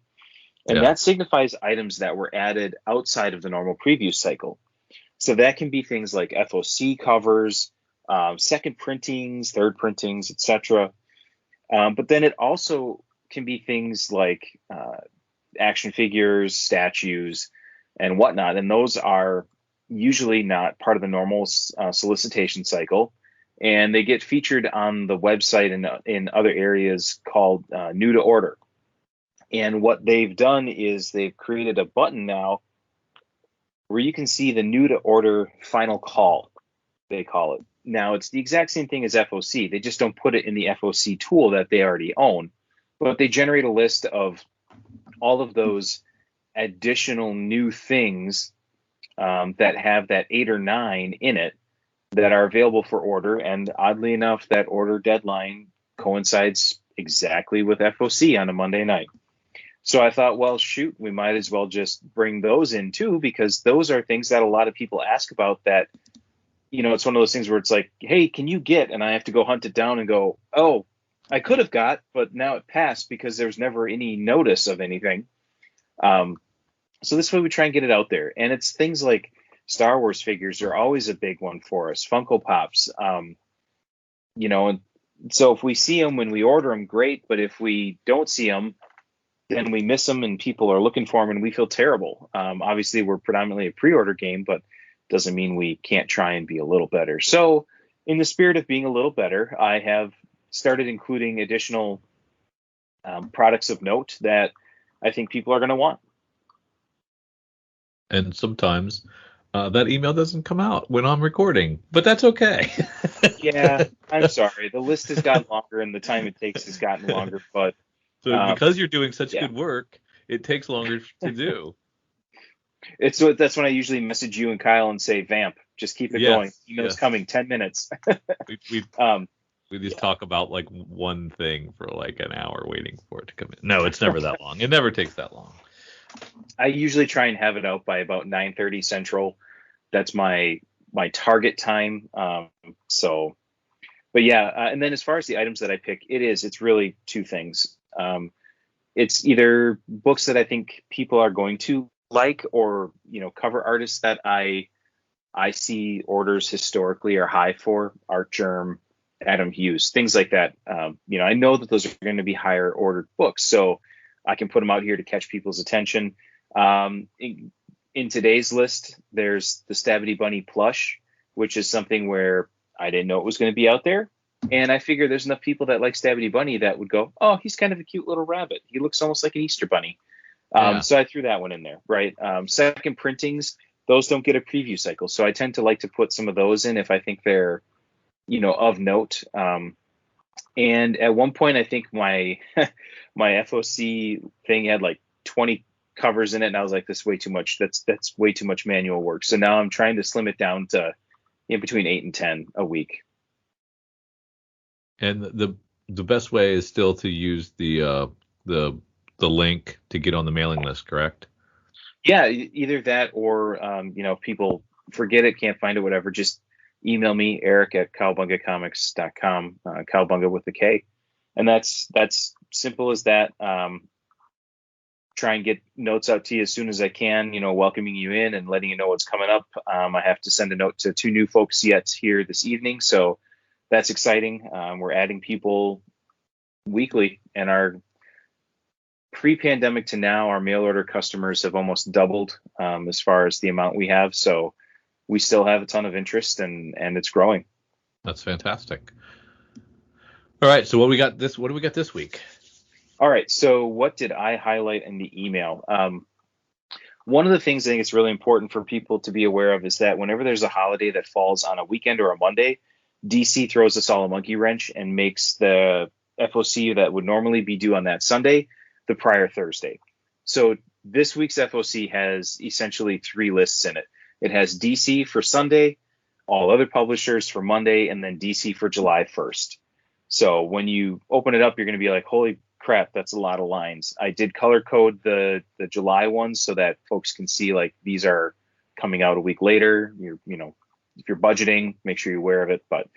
And that signifies items that were added outside of the normal preview cycle. So that can be things like FOC covers, second printings, third printings, etc. But then it also can be things like action figures, statues, and whatnot. And those are usually not part of the normal solicitation cycle. And they get featured on the website and in other areas called new to order. And what they've done is they've created a button now where you can see the new to order final call, they call it. Now, it's the exact same thing as FOC. They just don't put it in the FOC tool that they already own, but they generate a list of all of those additional new things that have that 8 or 9 in it that are available for order. And oddly enough, that order deadline coincides exactly with FOC on a Monday night. So I thought, well, shoot, we might as well just bring those in too, because those are things that a lot of people ask about that, it's one of those things where it's like, hey, can you get, and I have to go hunt it down and go, oh, I could have got, but now it passed because there's never any notice of anything. So this way we try and get it out there. And it's things like Star Wars figures are always a big one for us. Funko Pops, and so if we see them when we order them, great. But if we don't see them, then we miss them and people are looking for them and we feel terrible. Obviously, we're predominantly a pre-order game, but doesn't mean we can't try and be a little better. So in the spirit of being a little better, I have started including additional products of note that I think people are going to want. And sometimes that email doesn't come out when I'm recording, but that's okay. Yeah, I'm sorry. The list has gotten longer and the time it takes has gotten longer, but so because you're doing such good work, it takes longer to do. That's when I usually message you and Kyle and say, vamp, just keep it going. Email's coming, 10 minutes. we just talk about like one thing for like an hour waiting for it to come in. No, it's never that long. It never takes that long. I usually try and have it out by about 9:30 Central. That's my target time. But yeah, and then as far as the items that I pick, it's really two things. It's either books that I think people are going to like, or cover artists that I see orders historically are high for, Art Germ, Adam Hughes, things like that. I know that those are going to be higher ordered books, so I can put them out here to catch people's attention. In today's list, there's the Stabity Bunny plush, which is something where I didn't know it was going to be out there. And I figure there's enough people that like Stabity Bunny that would go, oh, he's kind of a cute little rabbit. He looks almost like an Easter bunny. So I threw that one in there, right? Second printings, those don't get a preview cycle. So I tend to like to put some of those in if I think they're, of note. And at one point, I think my FOC thing had like 20 covers in it, and I was like, "This is way too much. That's way too much manual work." So now I'm trying to slim it down to in between 8 and 10 a week. And the best way is still to use the link to get on the mailing list, correct? Yeah, either that or if people forget it, can't find it, whatever, just email me, Eric at kowabungacomics.com, Kowabunga with a K. And that's simple as that. Try and get notes out to you as soon as I can, welcoming you in and letting you know what's coming up. I have to send a note to 2 new folks yet here this evening, so that's exciting. We're adding people weekly, and our pre-pandemic to now, our mail order customers have almost doubled as far as the amount we have. So we still have a ton of interest, and it's growing. That's fantastic. All right, so what do we got this week? All right, so what did I highlight in the email? One of the things I think it's really important for people to be aware of is that whenever there's a holiday that falls on a weekend or a Monday, DC throws us all a monkey wrench and makes the FOC that would normally be due on that Sunday the prior Thursday. So this week's FOC has essentially 3 lists in it. It has DC for Sunday, all other publishers for Monday, and then DC for July 1st. So when you open it up, you're going to be like, holy crap, that's a lot of lines. I did color code the July ones so that folks can see like these are coming out a week later. If you're budgeting, make sure you're aware of it. But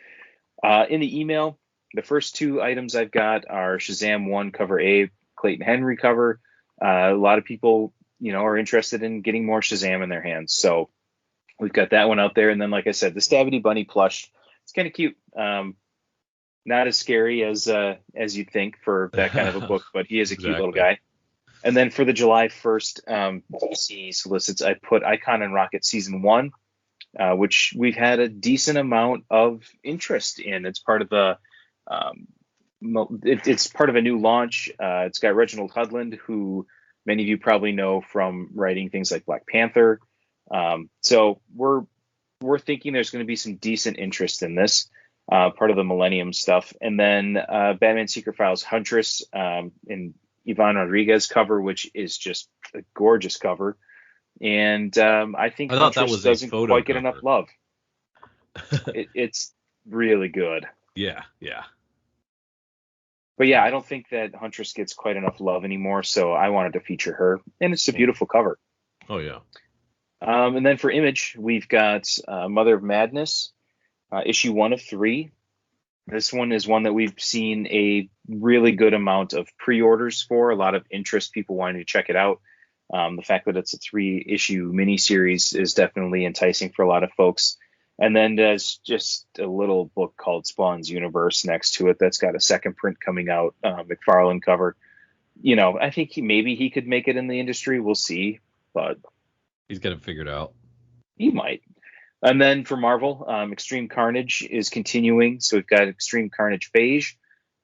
in the email, the first 2 items I've got are Shazam 1 cover A, Clayton Henry cover. A lot of people, are interested in getting more Shazam in their hands. So we've got that one out there. And then, like I said, the Stabity Bunny plush, it's kind of cute. not as scary as you'd think for that kind of a book, but he is a cute little guy. And then for the July 1st DC solicits, I put Icon and Rocket Season 1, which we've had a decent amount of interest in. It's part of the it's part of a new launch. It's got Reginald Hudlin, who many of you probably know from writing things like Black Panther. So we're thinking there's going to be some decent interest in this, part of the Millennium stuff. And then Batman Secret Files Huntress in Yvonne Rodriguez cover, which is just a gorgeous cover. And I think Huntress doesn't quite get enough love. It's really good. Yeah, yeah. But yeah, I don't think that Huntress gets quite enough love anymore, so I wanted to feature her. And it's a beautiful cover. Oh, yeah. And then for Image, we've got Mother of Madness, issue 1 of 3. This one is one that we've seen a really good amount of pre-orders for, a lot of interest, people wanting to check it out. The fact that it's a 3-issue miniseries is definitely enticing for a lot of folks. And then there's just a little book called Spawn's Universe next to it that's got a second print coming out, McFarlane cover. I think maybe he could make it in the industry. We'll see, but he's got it figured out. He might. And then for Marvel, Extreme Carnage is continuing. So we've got Extreme Carnage Phage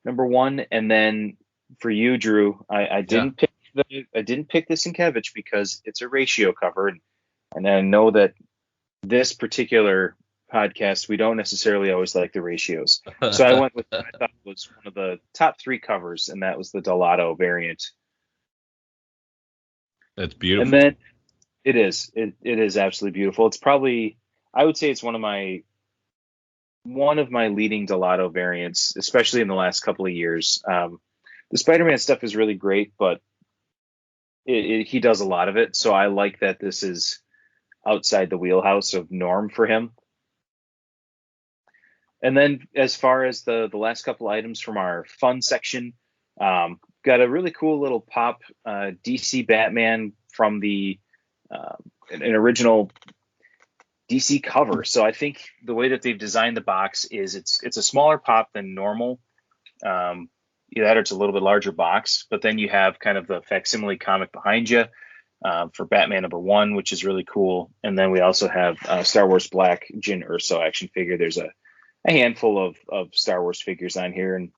#1, and then for you, Drew, I didn't pick this in Kevich because it's a ratio cover, and I know that this particular podcast, we don't necessarily always like the ratios. So I went with what I thought was one of the top 3 covers, and that was the Delato variant. That's beautiful. And then it is absolutely beautiful. It's probably, I would say it's one of my leading Delato variants, especially in the last couple of years. The Spider-Man stuff is really great, but he does a lot of it. So I like that this is outside the wheelhouse of norm for him. And then as far as the last couple items from our fun section, got a really cool little pop DC Batman from the an original DC cover. So I think the way that they've designed the box is it's a smaller pop than normal. Either it's a little bit larger box, but then you have kind of the facsimile comic behind you for Batman #1, which is really cool. And then we also have Star Wars Black Jyn Erso action figure. There's a handful of Star Wars figures on here. And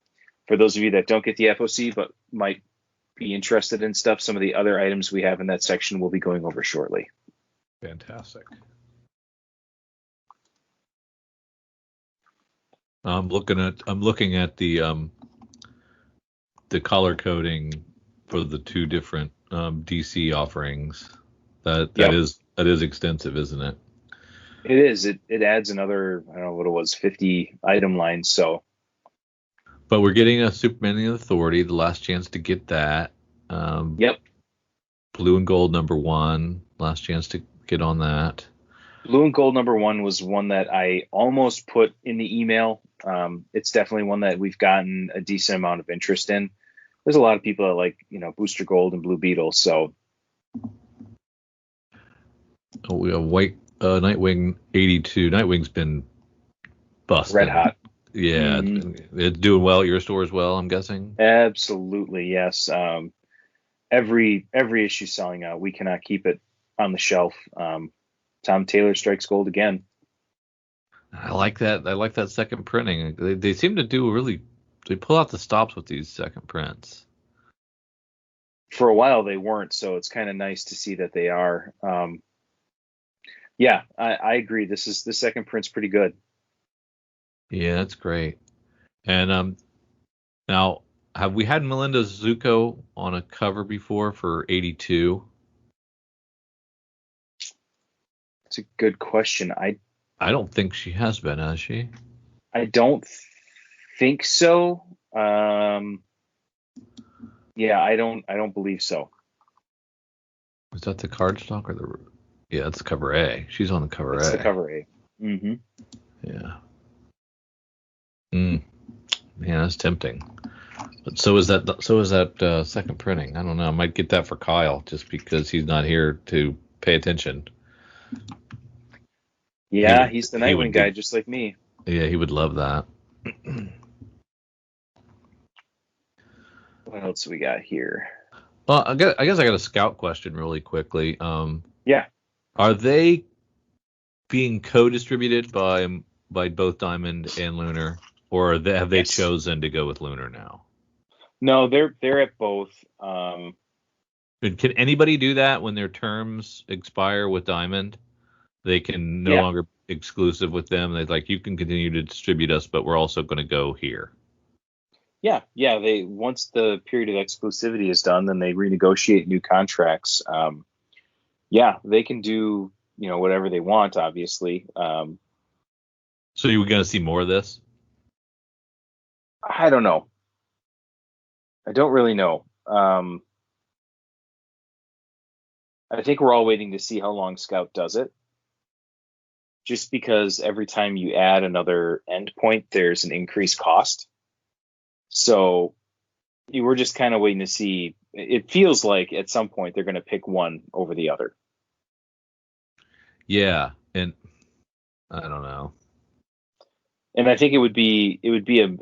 for those of you that don't get the FOC but might be interested in stuff, some of the other items we have in that section we'll be going over shortly. Fantastic. I'm looking at the color coding for the 2 different DC offerings. That is extensive, isn't it? It is. It adds another, I don't know what it was, 50 item lines. So, but we're getting a Superman and the Authority, the last chance to get that. Yep. Blue and Gold #1, last chance to get on that. Blue and Gold #1 was one that I almost put in the email. It's definitely one that we've gotten a decent amount of interest in. There's a lot of people that like, Booster Gold and Blue Beetle. So we have Nightwing 82. Nightwing's been busted. Red hot. Yeah, it's doing well at your store as well, I'm guessing. Absolutely, yes. Every issue selling out. We cannot keep it on the shelf. Tom Taylor strikes gold again. I like that. I like that second printing. They seem to do they pull out the stops with these second prints. For a while they weren't, so it's kind of nice to see that they are. Yeah, I agree. The second print's pretty good. Yeah, that's great. And now, have we had Melinda Zuko on a cover before for 82? It's a good question. I don't think she has been, has she? I don't think so. Yeah, I don't believe so. Is that the cardstock or the? Yeah, that's cover A. She's on the cover A. That's the cover A. Mm-hmm. Yeah. Man, that's tempting. But so is that second printing. I don't know. I might get that for Kyle just because he's not here to pay attention. Yeah, he's the Nightwing guy, just like me. Yeah, he would love that. What else we got here? Well, I guess I got a scout question really quickly. Yeah. Are they being co-distributed by both Diamond and Lunar, or have they Yes. chosen to go with Lunar now? No, they're at both. And can anybody do that when their terms expire with Diamond? They can no Yeah. longer be exclusive with them. They like you can continue to distribute us, but we're also going to go here. Yeah. They once the period of exclusivity is done, then they renegotiate new contracts. Yeah, they can do whatever they want. Obviously, So you're going to see more of this? I don't know. I don't really know. I think we're all waiting to see how long Scout does it. Just because every time you add another endpoint, there's an increased cost. So you were just kind of waiting to see. It feels like at some point they're going to pick one over the other. Yeah, and I don't know. And I think it would be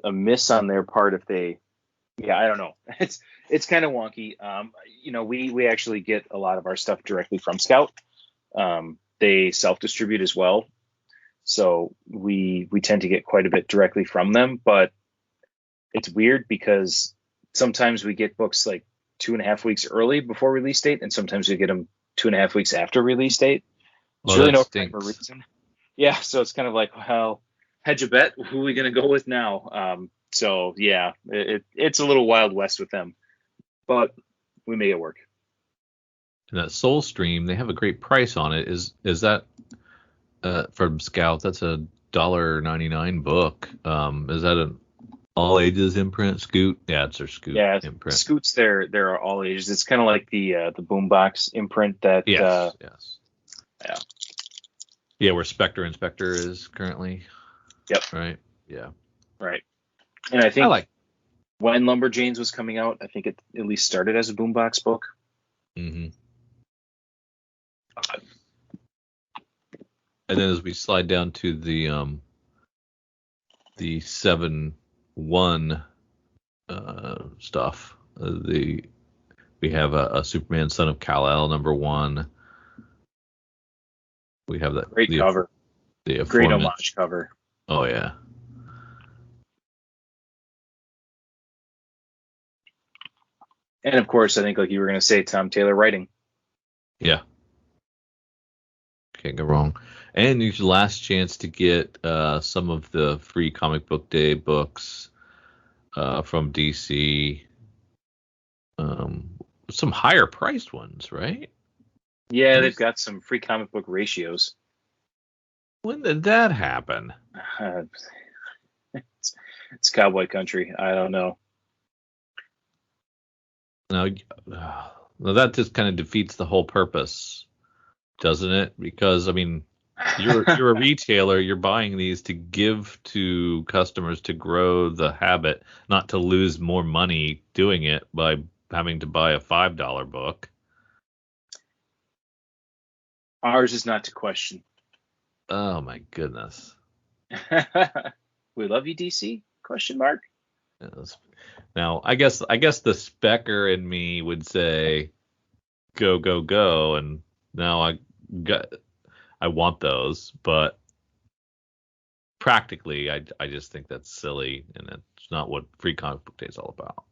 a miss on their part if they. Yeah, I don't know. It's kind of wonky. We actually get a lot of our stuff directly from Scout. They self-distribute as well, so we tend to get quite a bit directly from them. But it's weird because sometimes we get books like 2.5 weeks early before release date, and sometimes we get them 2.5 weeks after release date. There's Well, really that no rhyme or stinks. reason. Yeah, so it's kind of like, well, hedge a bet. Who are we going to go with now? So yeah, it's a little wild west with them, but we make it work. And that Soul Stream, they have a great price on it. Is that from Scout? That's $1.99 book. Is that an all ages imprint? Scoot? Yeah, it's their Scoot Yeah, imprint. Scoots, they're all ages. It's kind of like the Boombox imprint that. Yes, yes. Yeah. Yeah, where Spectre Inspector is currently. Yep. Right. Yeah. Right. And I I think like. when Lumberjanes was coming out, I think it at least started as a Boombox book. Mm-hmm. And then as we slide down to the 7-1 stuff, we have a Superman Son of Kal-El #1. We have that Great cover. The Great aforementioned. homage cover. Oh yeah. And of course, I think like you were going to say, Tom Taylor writing. Yeah. Can't go wrong. And it's your last chance to get some of the free Comic Book Day books from DC. Some higher priced ones, right? Yeah, they've got some free comic book ratios. When did that happen? It's cowboy country. I don't know. Now, that just kind of defeats the whole purpose, doesn't it? Because I mean, you're a retailer. You're buying these to give to customers to grow the habit, not to lose more money doing it by having to buy a $5 book. Ours is not to question. Oh my goodness. We love you, DC? Question mark. Yes. Now, I guess the specker in me would say, go, go, go, and now I want those, but practically, I just think that's silly, and it's not what Free Comic Book Day is all about.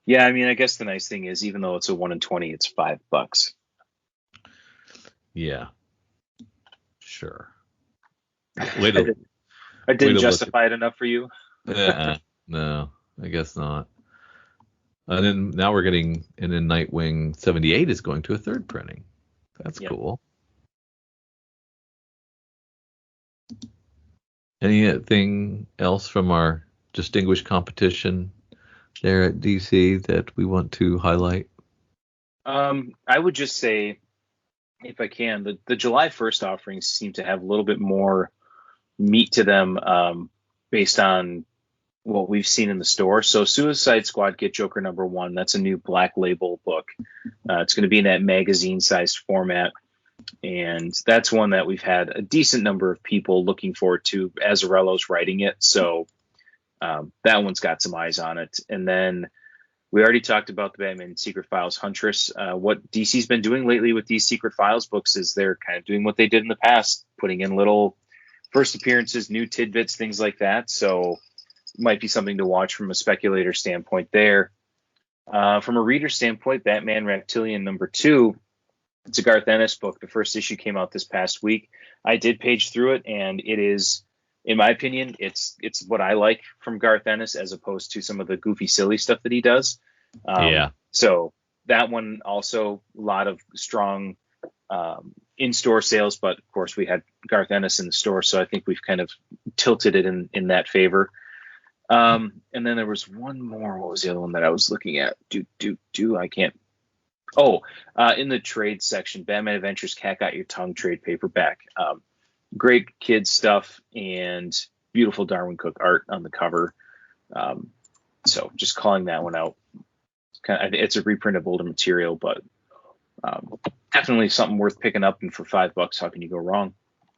Yeah, I mean, I guess the nice thing is, even though it's a 1 in 20, it's $5. Yeah, sure. I didn't justify it enough for you. No, I guess not. And then now we're getting, and then Nightwing 78 is going to a third printing. That's cool. Anything else from our distinguished competition there at DC that we want to highlight? I would just say, if I can, the July 1st offerings seem to have a little bit more meat to them based on what we've seen in the store. So Suicide Squad Get Joker #1, that's a new Black Label book. It's going to be in that magazine-sized format. And that's one that we've had a decent number of people looking forward to. Azzarello's writing it, so That one's got some eyes on it. And then we already talked about the Batman Secret Files Huntress. What DC's been doing lately with these Secret Files books is they're kind of doing what they did in the past, putting in little first appearances, new tidbits, things like that. So it might be something to watch from a speculator standpoint there. From a reader standpoint, Batman Reptilian #2, it's a Garth Ennis book. The first issue came out this past week. I did page through it, and it is, in my opinion, it's what I like from Garth Ennis as opposed to some of the goofy, silly stuff that he does. So that one also, a lot of strong in-store sales, but of course we had Garth Ennis in the store, so I think we've kind of tilted it in that favor. And then there was one more. What was the other one that I was looking at? I can't. In the trade section, Batman Adventures Cat Got Your Tongue trade paperback. Great kids stuff and beautiful Darwin Cook art on the cover. So just calling that one out. It's a reprint of older material, but definitely something worth picking up. And for $5, how can you go wrong?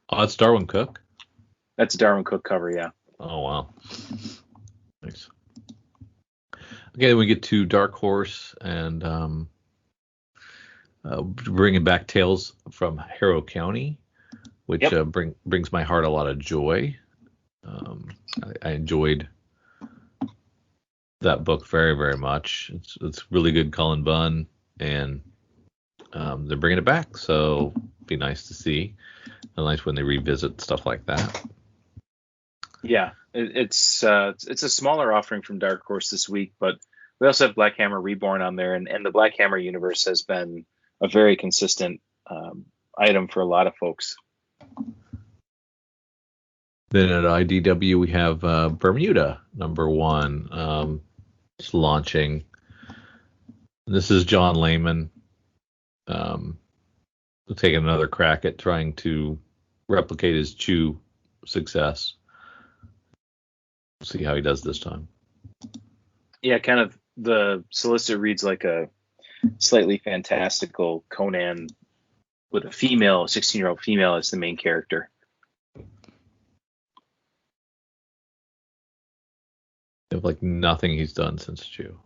Oh, it's Darwin Cook? That's a Darwin Cook cover, yeah. Oh, wow. Nice. Okay, then we get to Dark Horse and bringing back Tales from Harrow County, which brings my heart a lot of joy. I enjoyed that book very, very much. It's really good Cullen Bunn, and they're bringing it back, so it'd be nice to see. And nice when they revisit stuff like that. Yeah, it's a smaller offering from Dark Horse this week, but we also have Black Hammer Reborn on there, and the Black Hammer universe has been a very consistent item for a lot of folks. Then at IDW we have Bermuda #1. It's launching. This is John Layman taking another crack at trying to replicate his Chew success. See how he does this time. Yeah, kind of the solicit reads like a slightly fantastical Conan with a 16-year-old female as the main character. Like nothing he's done since Chew.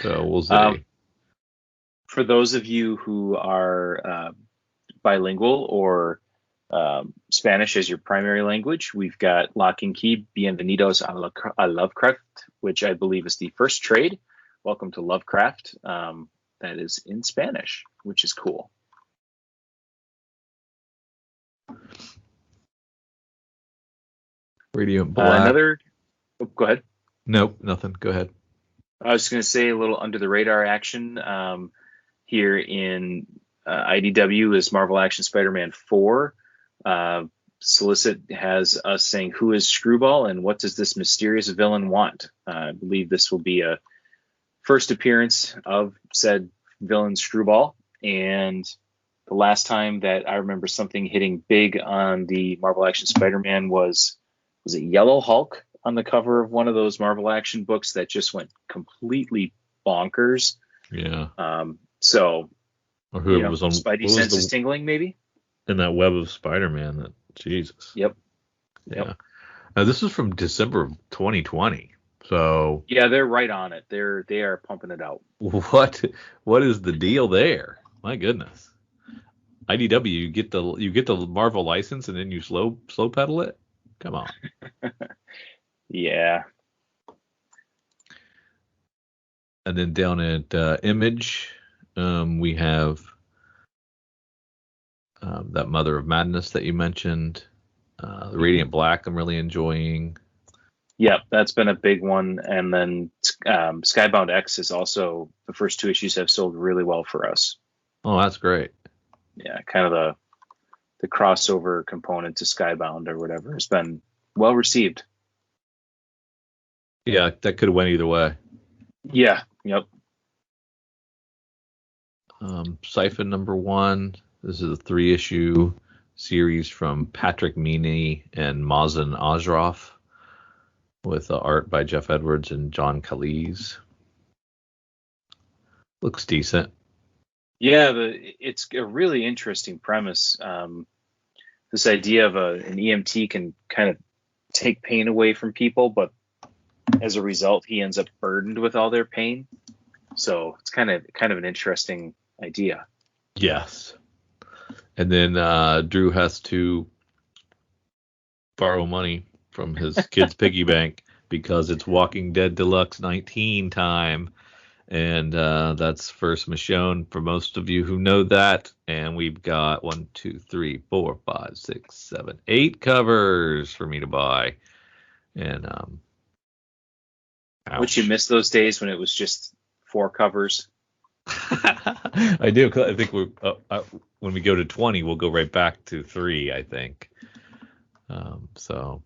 So we'll see. For those of you who are bilingual or Spanish as your primary language, we've got Lock and Key, Bienvenidos a Lovecraft, which I believe is the first trade. Welcome to Lovecraft. That is in Spanish, which is cool. Radiant Black. Go ahead. Nope, nothing. Go ahead. I was going to say a little under the radar action here in IDW is Marvel Action Spider-Man 4. Solicit has us saying, who is Screwball and what does this mysterious villain want? I believe this will be a first appearance of said villain Screwball. And the last time that I remember something hitting big on the Marvel Action Spider-Man was it Yellow Hulk on the cover of one of those Marvel Action books that just went completely bonkers. Yeah. So, or who was on Spidey senses tingling, maybe? In that web of Spider-Man, that Jesus. Yep. Yeah. Now this is from December of 2020. So yeah, they're right on it. They are pumping it out. What is the deal there? My goodness. IDW, you get the Marvel license and then you slow pedal it? Come on. Yeah. And then down at Image, we have that Mother of Madness that you mentioned. The Radiant Black I'm really enjoying. Yep, that's been a big one. And then Skybound X is also, the first 2 issues have sold really well for us. Oh, that's great. Yeah, kind of the crossover component to Skybound or whatever has been well received. Yeah, that could have went either way. Yeah, yep. Siphon #1. This is a 3-issue series from Patrick Meany and Mazen Ashraf with art by Jeff Edwards and John Calise. Looks decent. Yeah, it's a really interesting premise. This idea of an EMT can kind of take pain away from people, but as a result, he ends up burdened with all their pain. So it's kind of an interesting idea. Yes. And then Drew has to borrow money from his kid's piggy bank because it's Walking Dead Deluxe 19 time. And that's first Michonne for most of you who know that. And we've got 1, 2, 3, 4, 5, 6, 7, 8 covers for me to buy. And would you miss those days when it was just 4 covers? I do. I think when we go to 20, we'll go right back to 3, I think. So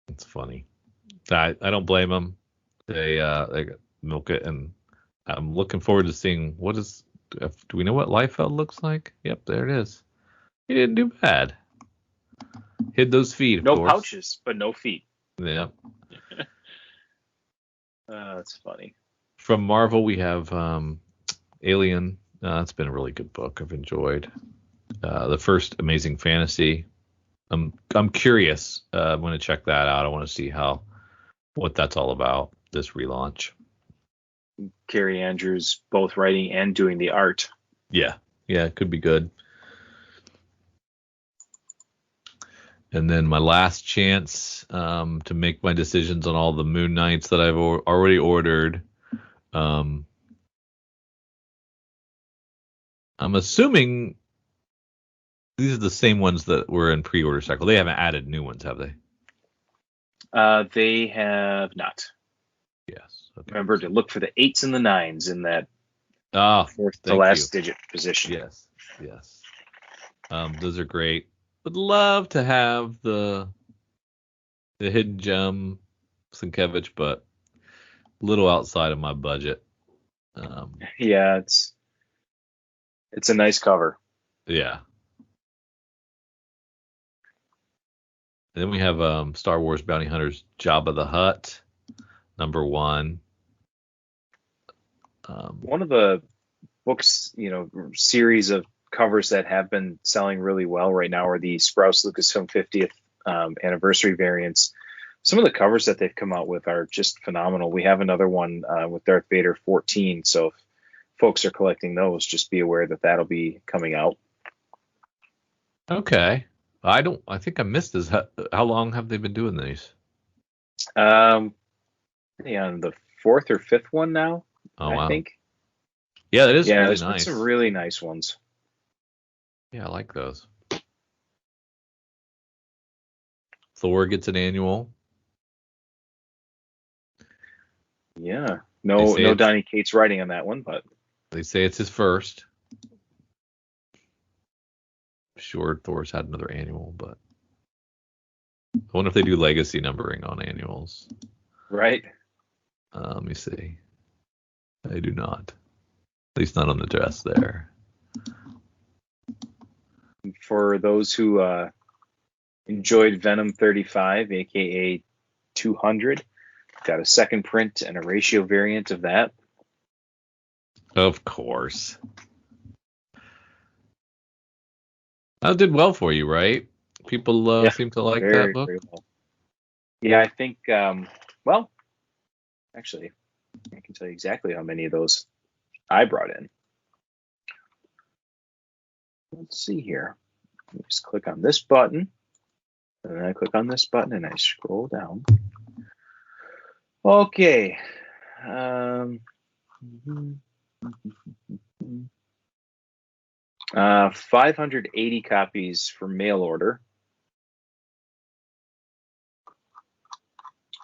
it's funny. I don't blame them. They milk it, and I'm looking forward to seeing do we know what Liefeld looks like? Yep, there it is. He didn't do bad. Hid those feet, of no course. No pouches, but no feet. Yep. That's funny. From Marvel, we have Alien. It's been a really good book. I've enjoyed the first Amazing Fantasy. I'm curious. I'm going to check that out. I want to see what that's all about. This relaunch. Carrie Andrews both writing and doing the art. Yeah, it could be good. And then my last chance to make my decisions on all the Moon Knights that I've already ordered. I'm assuming these are the same ones that were in pre-order cycle. They haven't added new ones, have they? They have not. Yes. Okay. Remember to look for the 8s and the 9s in that fourth to last digit position. Yes. Those are great. Would love to have the Hidden Gem Sienkiewicz, but a little outside of my budget. Yeah, it's a nice cover. Yeah. And then we have Star Wars Bounty Hunters Jabba the Hutt, #1. One of the books, series of covers that have been selling really well right now are the Sprouse Lucasfilm 50th anniversary variants. Some of the covers that they've come out with are just phenomenal. We have another one with Darth Vader 14, so if folks are collecting those, just be aware that that'll be coming out. Okay. I think I missed this. How long have they been doing these? On the 4th or 5th one now, I think. Yeah, that is really there's nice. Been some really nice ones. Yeah, I like those. Thor gets an annual. Yeah. No Donnie Cates writing on that one, but they say it's his first. Sure, Thor's had another annual, but I wonder if they do legacy numbering on annuals. Right. Let me see. They do not. At least not on the dress there. For those who enjoyed Venom 35, aka 200, got a second print and a ratio variant of that. Of course. That did well for you, right? People seem to like that book. Very well. Yeah, I think. Well, actually, I can tell you exactly how many of those I brought in. Let's see here. Just click on this button, and then I click on this button, and I scroll down. Okay. 580 copies for mail order.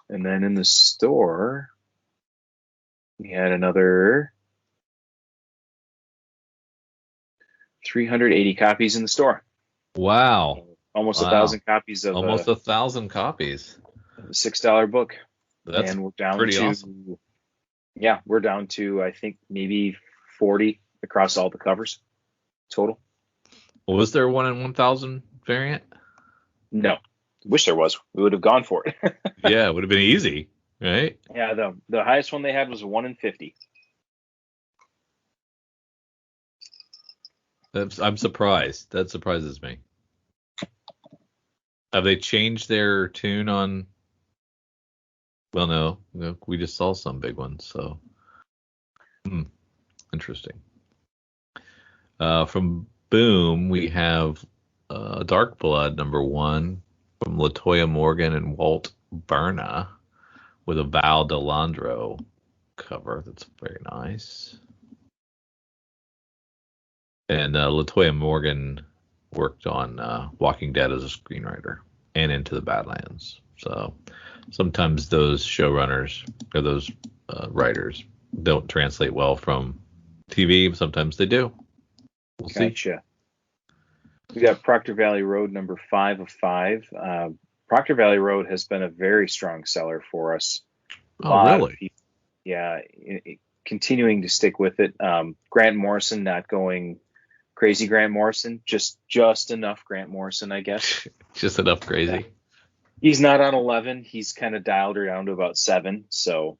And then in the store, we had another 380 copies in the store. Wow. Almost 1,000 copies of almost 1,000 copies. A $6 book. That's and we're down pretty to awesome. Yeah, we're down to I think maybe 40 across all the covers total. Well, was there one in 1,000 variant? No. Wish there was. We would have gone for it. Yeah, it would have been easy, right? Yeah, the highest one they had was 1 in 50. I'm surprised. That surprises me. Have they changed their tune on? Well, no, we just saw some big ones, so interesting. From Boom, we have Dark Blood #1 from Latoya Morgan and Walt Berna with a Val Delandro cover. That's very nice. And Latoya Morgan worked on Walking Dead as a screenwriter and Into the Badlands. So sometimes those showrunners or those writers don't translate well from TV. Sometimes they do. We'll Gotcha. We got Proctor Valley Road #5 of 5. Proctor Valley Road has been a very strong seller for us. Oh, really? Yeah, continuing to stick with it. Grant Morrison not going crazy Grant Morrison, just enough Grant Morrison, I guess. Just enough crazy. Yeah. He's not on 11. He's kind of dialed her down to about 7. So,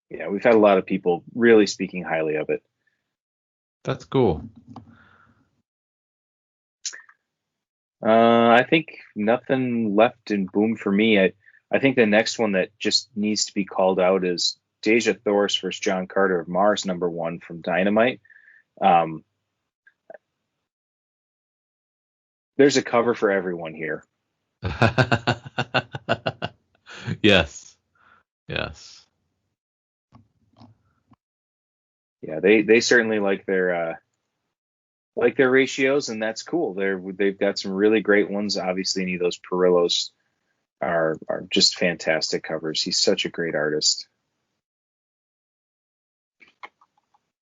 yeah, we've had a lot of people really speaking highly of it. That's cool. I think nothing left in Boom for me. I think the next one that just needs to be called out is Deja Thoris versus John Carter of Mars #1 from Dynamite. There's a cover for everyone here. Yes. Yeah, they certainly like their ratios, and that's cool. They've got some really great ones. Obviously, any of those Perillos are just fantastic covers. He's such a great artist.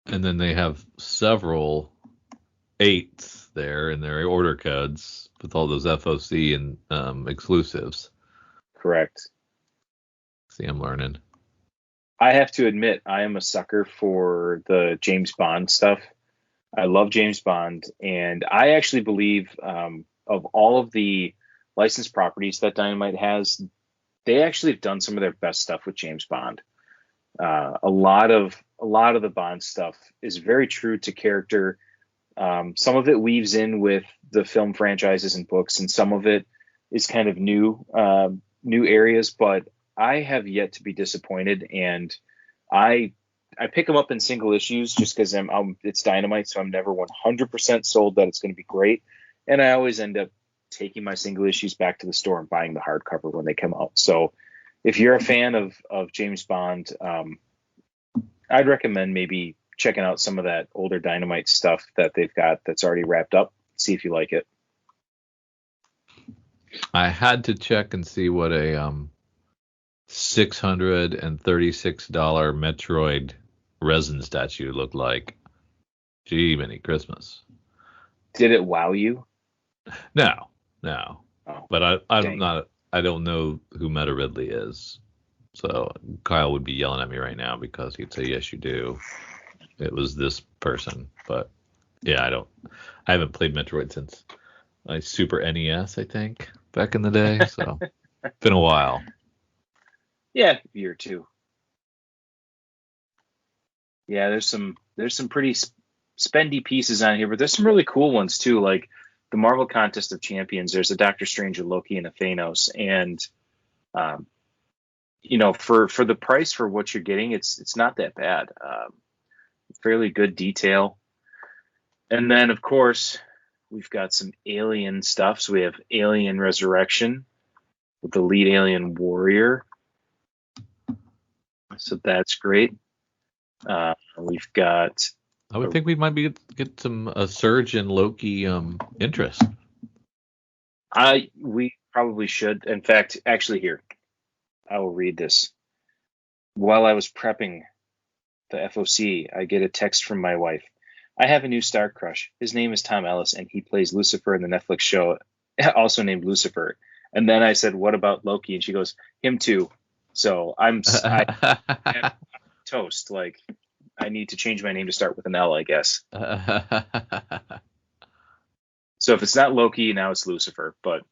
And then they have several 8s there in their order codes with all those FOC and exclusives. Correct. See, I'm learning. I have to admit, I am a sucker for the James Bond stuff. I love James Bond, and I actually believe of all of the licensed properties that Dynamite has, they actually have done some of their best stuff with James Bond. A lot of the Bond stuff is very true to character. Some of it weaves in with the film franchises and books, and some of it is kind of new areas. But I have yet to be disappointed, and I pick them up in single issues just because it's Dynamite, so I'm never 100% sold that it's going to be great, and I always end up taking my single issues back to the store and buying the hardcover when they come out. So if you're a fan of James Bond, I'd recommend maybe checking out some of that older Dynamite stuff that they've got that's already wrapped up. See if you like it. I had to check and see what a $636 Metroid resin statue looked like. Gee, many Christmas. Did it wow you? No. Oh, But I don't know who Meta Ridley is. So Kyle would be yelling at me right now because he'd say, yes, you do. It was this person. But yeah, I haven't played Metroid since my Super NES, I think, back in the day. So it's been a while. Yeah, a year or two. Yeah, there's some pretty spendy pieces on here, but there's some really cool ones too, like the Marvel Contest of Champions. There's a Doctor Strange, a Loki, and a Thanos, and for the price for what you're getting, it's not that bad. Fairly good detail. And then, of course, we've got some Alien stuff. So we have Alien Resurrection with the lead alien warrior. So that's great. We've got. I would think we might get some surge in Loki interest. We probably should. In fact, actually, here, I will read this. While I was prepping the FOC, I get a text from my wife. I have a new star crush. His name is Tom Ellis, and he plays Lucifer in the Netflix show, also named Lucifer. And then I said, "What about Loki?" And she goes, "Him too." So I'm toast. Like, I need to change my name to start with an L, I guess. So if it's not Loki, now it's Lucifer. But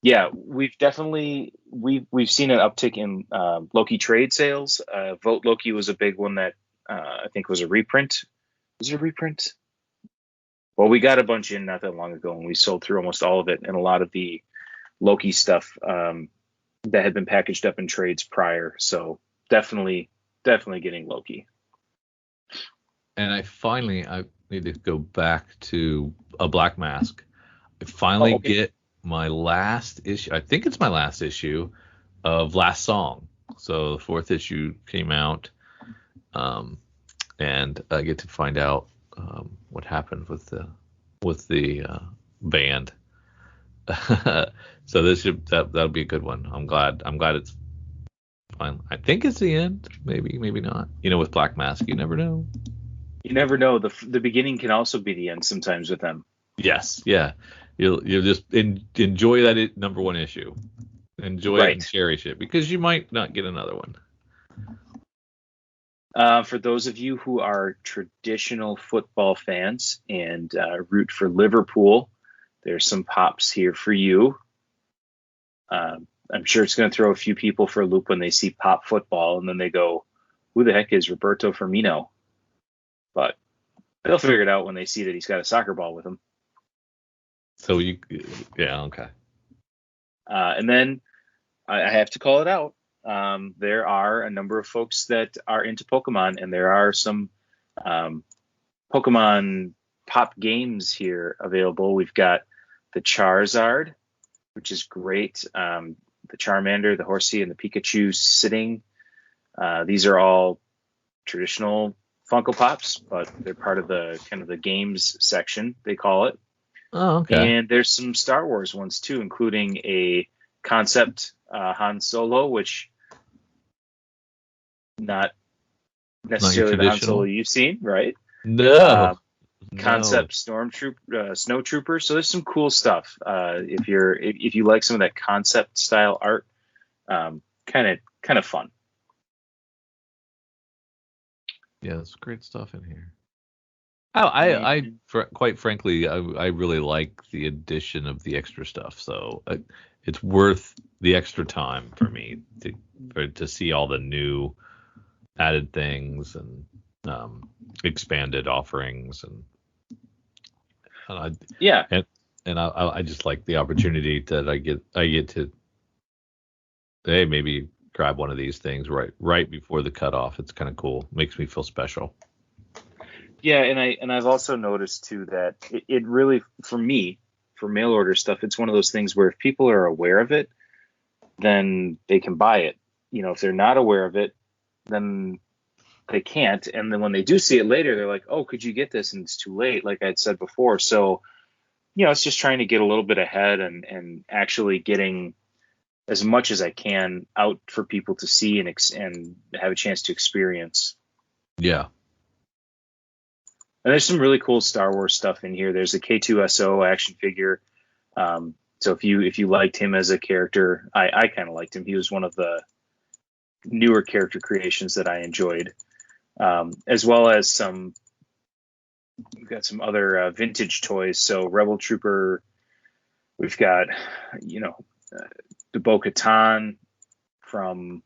yeah, we've definitely we've seen an uptick in Loki trade sales. Vote Loki was a big one that I think was a reprint. Was it a reprint? Well, we got a bunch in not that long ago, and we sold through almost all of it, and a lot of the Loki stuff that had been packaged up in trades prior. So definitely getting Loki. And I need to go back to a Black Mask. I Oh, finally okay. get my last issue. I think it's my last issue of Last Song. So the fourth issue came out, and I get to find out what happened with the band. So that'll be a good one. I'm glad it's fine. I think it's the end. Maybe not. With Black Mask, you never know. You never know. The beginning can also be the end sometimes with them. Yes, yeah. You'll just enjoy that number one issue. Enjoy it and cherish it, because you might not get another one. For those of you who are traditional football fans and root for Liverpool, there's some pops here for you. I'm sure it's going to throw a few people for a loop when they see pop football and then they go, who the heck is Roberto Firmino? But they'll figure it out when they see that he's got a soccer ball with him. So yeah, okay. And then I have to call it out. There are a number of folks that are into Pokemon, and there are some Pokemon pop games here available. We've got the Charizard, which is great. The Charmander, the Horsey, and the Pikachu sitting. These are all traditional Funko Pops, but they're part of the kind of the games section, they call it. Oh, okay. And there's some Star Wars ones too, including a concept Han Solo, which not necessarily the Han Solo you've seen, right? No. Concept Stormtrooper, Snow Trooper. So there's some cool stuff. If you like some of that concept style art, kind of fun. Yeah, there's great stuff in here. I quite frankly, I really like the addition of the extra stuff. So it's worth the extra time for me to see all the new added things and expanded offerings and I just like the opportunity that I get to maybe grab one of these things right before the cutoff. It's kind of cool. Makes me feel special. Yeah, and I've also noticed too that it really, for me, for mail order stuff, it's one of those things where if people are aware of it, then they can buy it. If they're not aware of it, then they can't. And then when they do see it later, they're like, oh, could you get this? And it's too late, like I'd said before. So, it's just trying to get a little bit ahead and actually getting as much as I can out for people to see and have a chance to experience. Yeah. And there's some really cool Star Wars stuff in here. There's a K2SO action figure. So if you liked him as a character, I kind of liked him. He was one of the newer character creations that I enjoyed, as well as we've got some other vintage toys. So Rebel Trooper, we've got, the Bo-Katan from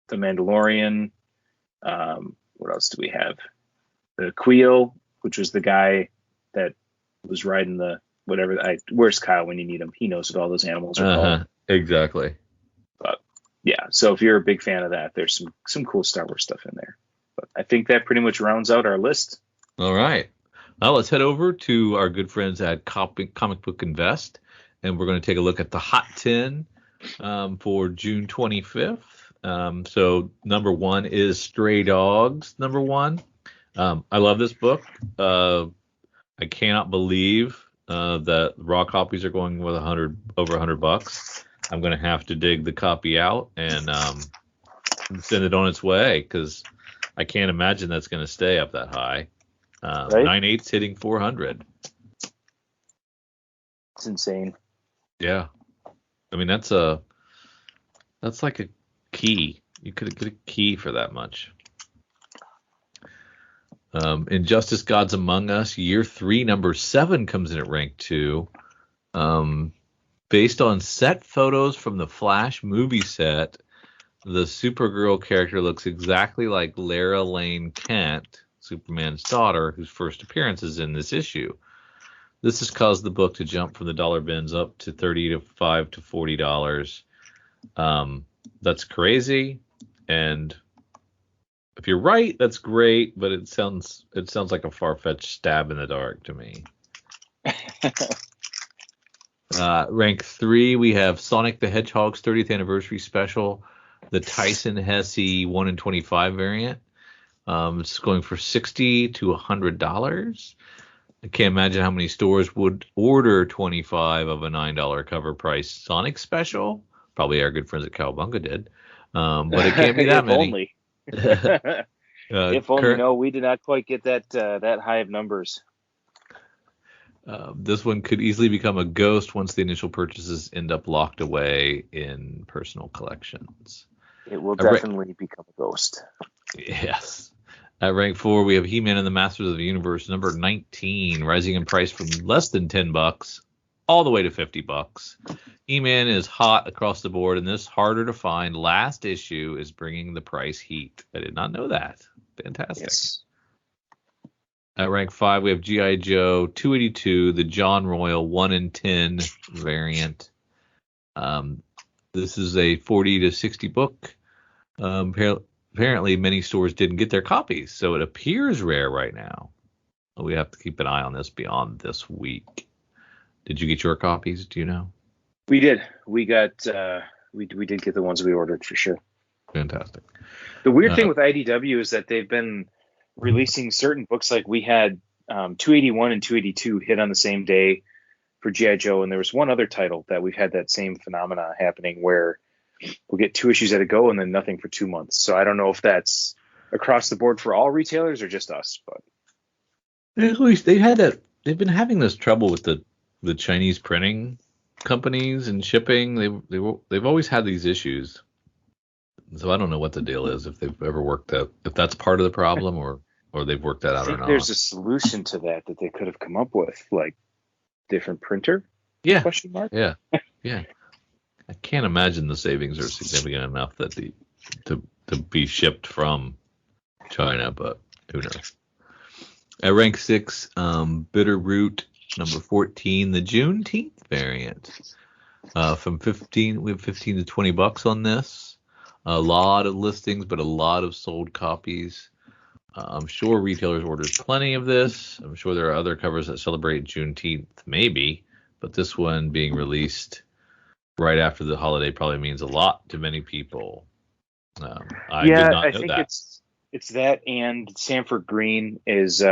The Mandalorian. What else do we have? The Queel, which was the guy that was riding the whatever. Where's Kyle when you need him? He knows what all those animals are called. Exactly. But yeah, so if you're a big fan of that, there's some cool Star Wars stuff in there. But I think that pretty much rounds out our list. All right. Now let's head over to our good friends at Comic Book Invest, and we're going to take a look at the Hot 10 for June 25th. So number one is Stray Dogs. Number one. I love this book. I cannot believe that raw copies are going with over $100. I'm going to have to dig the copy out and send it on its way because I can't imagine that's going to stay up that high. Right? 9/8 hitting 400. It's insane. Yeah, I mean that's like a key. You could get a key for that much. Injustice Gods Among Us, Year 3, number 7 comes in at rank 2. Based on set photos from the Flash movie set, the Supergirl character looks exactly like Lara Lane Kent, Superman's daughter, whose first appearance is in this issue. This has caused the book to jump from the dollar bins up to $35 to $40. That's crazy, and if you're right, that's great, but it sounds like a far-fetched stab in the dark to me. Rank 3, we have Sonic the Hedgehog's 30th anniversary special, the Tyson Hesse 1 in 25 variant. It's going for $60 to $100. I can't imagine how many stores would order 25 of a $9 cover price Sonic special. Probably our good friends at Kowabunga did. But it can't be that if many. Only. If only. No, we did not quite get that high of numbers. This one could easily become a ghost once the initial purchases end up locked away in personal collections. It will definitely become a ghost. Yes. At rank 4, we have He-Man and the Masters of the Universe, number 19, rising in price from less than $10 all the way to $50. He-Man is hot across the board, and this harder to find last issue is bringing the price heat. I did not know that. Fantastic. Yes. At rank 5, we have G.I. Joe 282, the John Royal 1 in 10 variant. This is a 40 to 60 book. Apparently, many stores didn't get their copies, so it appears rare right now. We have to keep an eye on this beyond this week. Did you get your copies? Do you know? We did. We got. We did get the ones we ordered for sure. Fantastic. The weird thing with IDW is that they've been releasing certain books. Like we had 281 and 282 hit on the same day for G.I. Joe, and there was one other title that we've had that same phenomena happening where we'll get 2 issues at a go and then nothing for 2 months. So I don't know if that's across the board for all retailers or just us. But at least they've been having this trouble with the Chinese printing companies and shipping. They've always had these issues. So I don't know what the deal is, if they've ever worked out, if that's part of the problem or they've worked that out or not. There's a solution to that they could have come up with, like different printer. Yeah. Question mark. Yeah. Yeah. I can't imagine the savings are significant enough that to be shipped from China, but who knows? At rank 6, Bitter Root number 14, the Juneteenth variant. From 15, we have $15 to $20 on this. A lot of listings, but a lot of sold copies. I'm sure retailers ordered plenty of this. I'm sure there are other covers that celebrate Juneteenth, maybe, but this one being released right after the holiday probably means a lot to many people. I did not know I think that. It's that, and Sanford Green is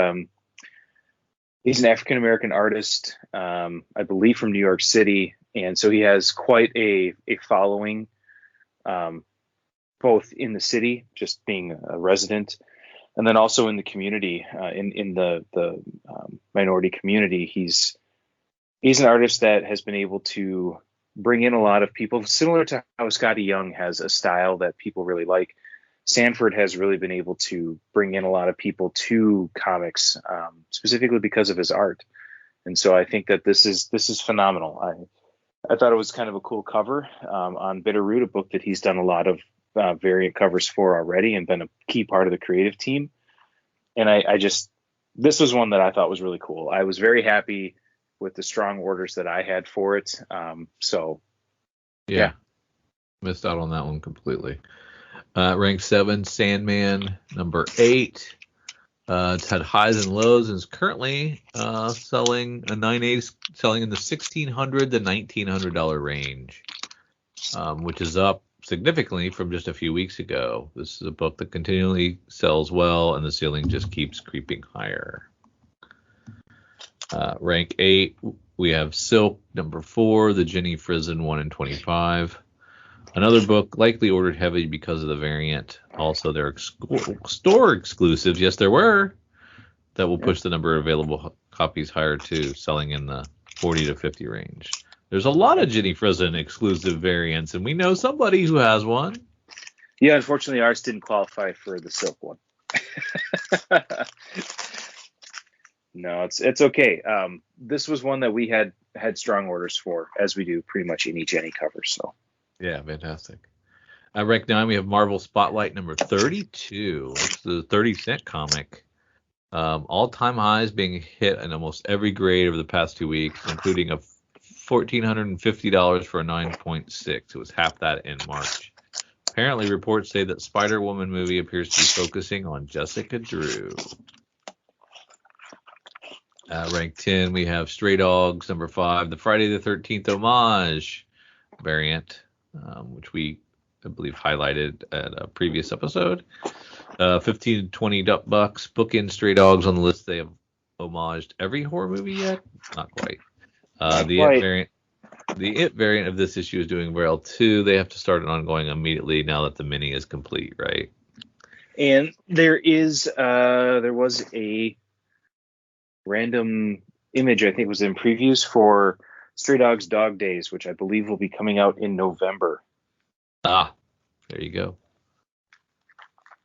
he's an African American artist, I believe from New York City, and so he has quite a following, both in the city, just being a resident, and then also in the community, in the minority community. He's an artist that has been able to bring in a lot of people, similar to how Scotty Young has a style that people really like. Sanford has really been able to bring in a lot of people to comics, specifically because of his art. And so I think that this is phenomenal. I thought it was kind of a cool cover on Bitter Root, a book that he's done a lot of variant covers for already and been a key part of the creative team. And this was one that I thought was really cool. I was very happy with the strong orders that I had for it. Yeah. Missed out on that one completely. Rank 7, Sandman, number 8. It's had highs and lows and is currently selling a 9/8, selling in the $1,600 to $1,900 range, which is up significantly from just a few weeks ago. This is a book that continually sells well, and the ceiling just keeps creeping higher. Rank 8, we have Silk, number 4, the Jenny Frison 1 in 25. Another book likely ordered heavy because of the variant. Also, there are store exclusives. Yes, there were. That will push the number of available copies higher too, selling in the 40 to 50 range. There's a lot of Jenny Frison exclusive variants, and we know somebody who has one. Yeah, unfortunately, ours didn't qualify for the Silk one. No, it's okay. This was one that we had strong orders for, as we do pretty much any Jenny cover. So. Yeah, fantastic. At rank 9, we have Marvel Spotlight number 32. It's the 30-cent comic. All-time highs being hit in almost every grade over the past 2 weeks, including a $1,450 for a 9.6. It was half that in March. Apparently, reports say that Spider-Woman movie appears to be focusing on Jessica Drew. Ranked 10, we have Stray Dogs, number 5, the Friday the 13th homage variant, which we, I believe, highlighted at a previous episode. 15 to 20 bucks. Bookend Stray Dogs on the list. They have homaged every horror movie yet? Not quite. The It variant of this issue is doing well too. They have to start an ongoing immediately now that the mini is complete, right? And there was a random image, I think it was in previews for Stray Dogs Dog Days, which I believe will be coming out in November. Ah, there you go.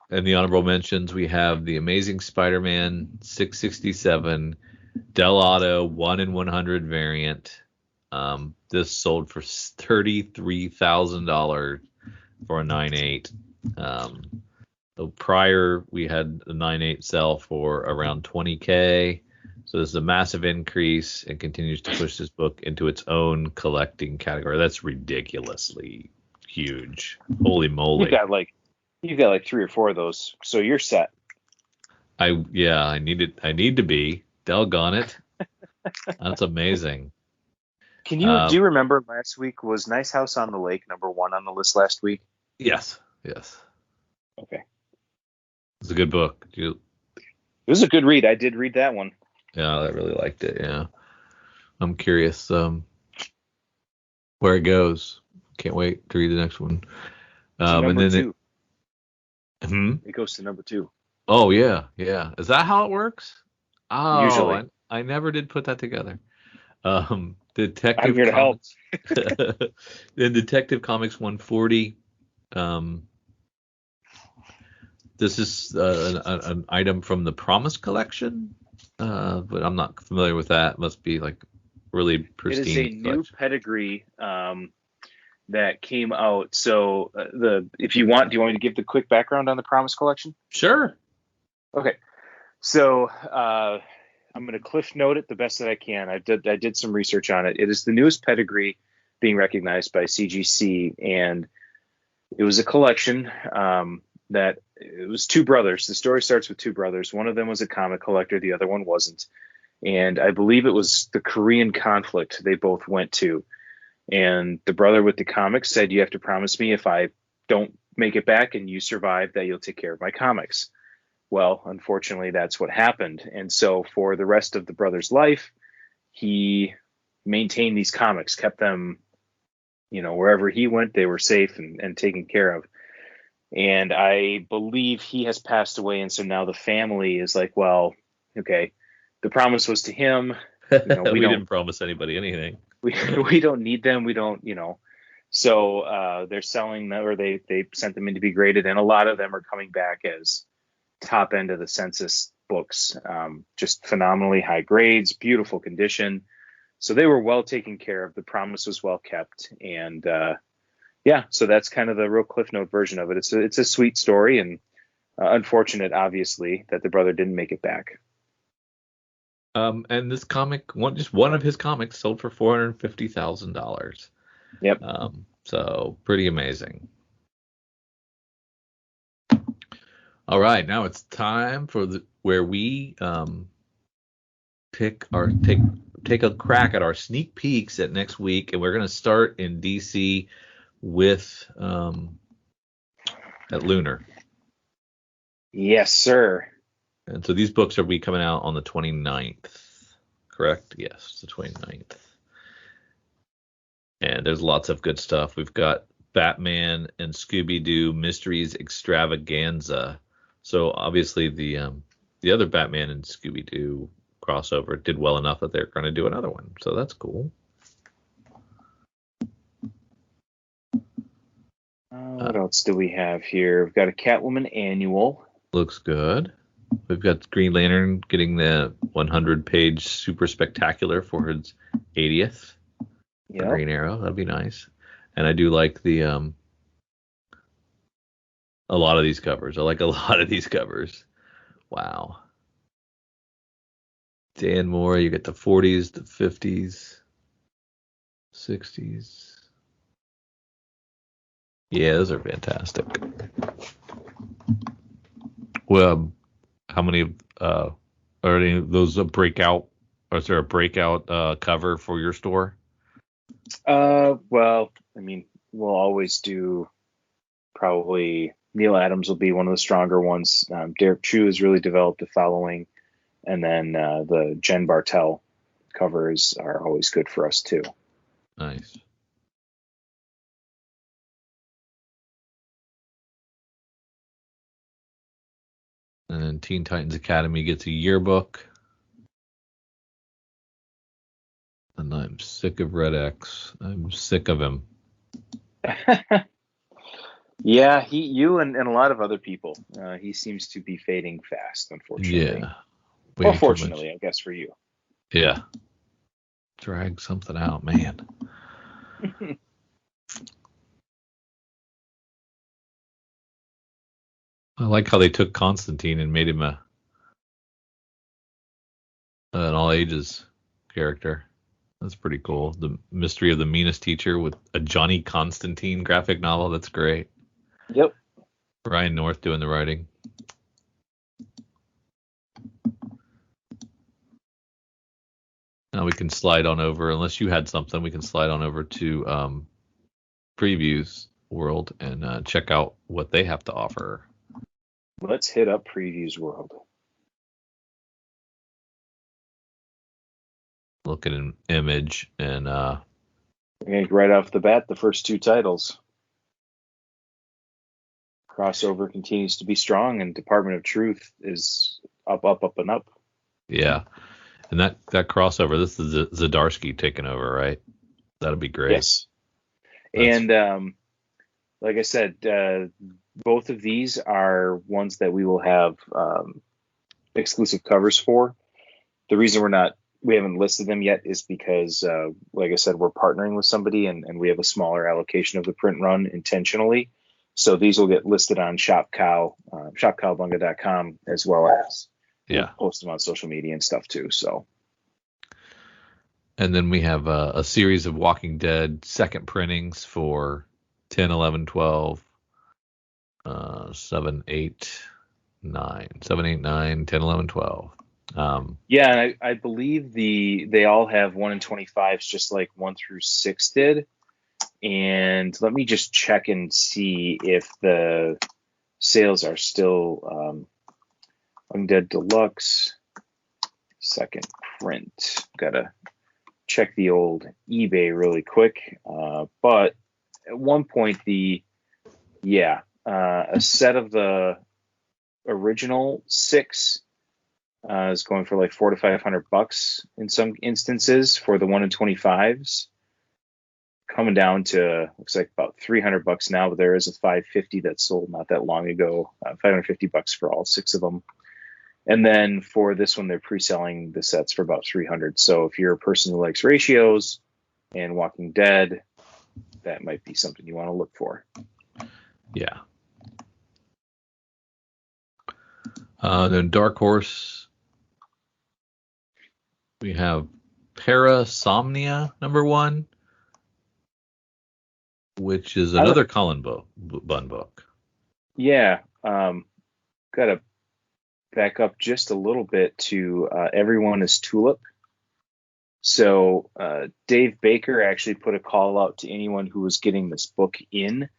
And the honorable mentions, we have the Amazing Spider-Man 667 Del Auto 1 in 100 variant. This sold for $33,000 for a 9.8. So prior, we had the 9.8 sell for around $20K. So this is a massive increase and continues to push this book into its own collecting category. That's ridiculously huge. Holy moly. You've got like 3 or 4 of those, so you're set. I need to be. Doggone it. That's amazing. Do you remember last week was Nice House on the Lake number 1 on the list last week? Yes. Okay. It's a good book. It was a good read. I did read that one. Yeah, I really liked it. Yeah. I'm curious where it goes. Can't wait to read the next one. Number 2. It goes to number 2. Oh, yeah. Is that how it works? Oh, usually. I never did put that together. Detective I'm here Comics. to help. In Detective Comics 140, this is an item from the Promise collection, but I'm not familiar with that. It must be like really pristine. It is a new pedigree that came out. So if you want, do you want me to give the quick background on the Promise collection? Sure. Okay. So I'm going to cliff note it the best that I can. I did some research on it. It is the newest pedigree being recognized by CGC, and it was a collection that it was 2 brothers. The story starts with 2 brothers. One of them was a comic collector. The other one wasn't. And I believe it was the Korean conflict they both went to. And the brother with the comics said, you have to promise me if I don't make it back and you survive that you'll take care of my comics. Well, unfortunately, that's what happened. And so for the rest of the brother's life, he maintained these comics, kept them, wherever he went, they were safe and taken care of. And I believe he has passed away. And so now the family is like, well, okay, the promise was to him. We didn't promise anybody anything. We don't need them. We don't, So they're selling them, or they sent them in to be graded. And a lot of them are coming back as top end of the census books, just phenomenally high grades, beautiful condition. So they were well taken care of. The promise was well kept. And so that's kind of the real Cliff Note version of it. It's a sweet story, and unfortunate, obviously, that the brother didn't make it back. And this comic, just one of his comics, sold for $450,000. Yep. So pretty amazing. All right, now it's time for where we take a crack at our sneak peeks at next week, and we're going to start in DC with at Lunar. Yes, sir. And so these books will be coming out on the 29th, correct? Yes, the 29th. And there's lots of good stuff. We've got Batman and Scooby-Doo Mysteries Extravaganza. So obviously the other Batman and Scooby-Doo crossover did well enough that they're going to do another one. So that's cool. What else do we have here? We've got a Catwoman annual. Looks good. We've got Green Lantern getting the 100-page super spectacular for his 80th. Yeah. Green Arrow. That'd be nice. And I do like the a lot of these covers. I like a lot of these covers. Wow. Dan Moore, you get the 40s, the 50s, 60s. Yeah, those are fantastic. Well, how many are any of those a breakout? Or is there a breakout cover for your store? Well, I mean, we'll always do probably Neil Adams will be one of the stronger ones. Derek Chu has really developed a following, and then the Jen Bartel covers are always good for us too. Nice. And then Teen Titans Academy gets a yearbook. And I'm sick of Red X. I'm sick of him. Yeah, you and a lot of other people. He seems to be fading fast, unfortunately. Yeah. Or fortunately, I guess, for you. Yeah. Drag something out, man. I like how they took Constantine and made him an all ages character. That's pretty cool. The Mystery of the Meanest Teacher with a Johnny Constantine graphic novel. That's great. Yep. Ryan North doing the writing. Now we can slide on over, unless you had something, we can slide on over to Previews World and check out what they have to offer. Let's hit up Previews World. Look at an image and right off the bat, the first two titles. Crossover continues to be strong, and Department of Truth is up, and up. Yeah. And that crossover, this is Zdarsky taking over, right? That'll be great. Yes. And like I said, both of these are ones that we will have exclusive covers for. The reason we haven't listed them yet is because, like I said, we're partnering with somebody and we have a smaller allocation of the print run intentionally. So these will get listed on shopkowabunga.com as well as we'll post them on social media and stuff too. So. And then we have a series of Walking Dead second printings for 10, 11, 12, 7, 8, 9, 7, 8, 9, 10, 11, 12. Yeah, I believe they all have 1 in 25s, just like 1 through 6 did. And let me just check and see if the sales are still Undead Deluxe second print. Gotta check the old eBay really quick. But at one point, a set of the original 6 is going for like $400 to $500 in some instances for the 1 in 25s. Coming down to looks like about $300 now, but there is a 550 that sold not that long ago. $550 for all 6 of them. And then for this one, they're pre-selling the sets for about $300. So if you're a person who likes ratios and Walking Dead, that might be something you want to look for. Yeah. Then Dark Horse, we have Parasomnia #1, which is another Colin Bunn book. Yeah. Got to back up just a little bit to Everyone is Tulip. So Dave Baker actually put a call out to anyone who was getting this book in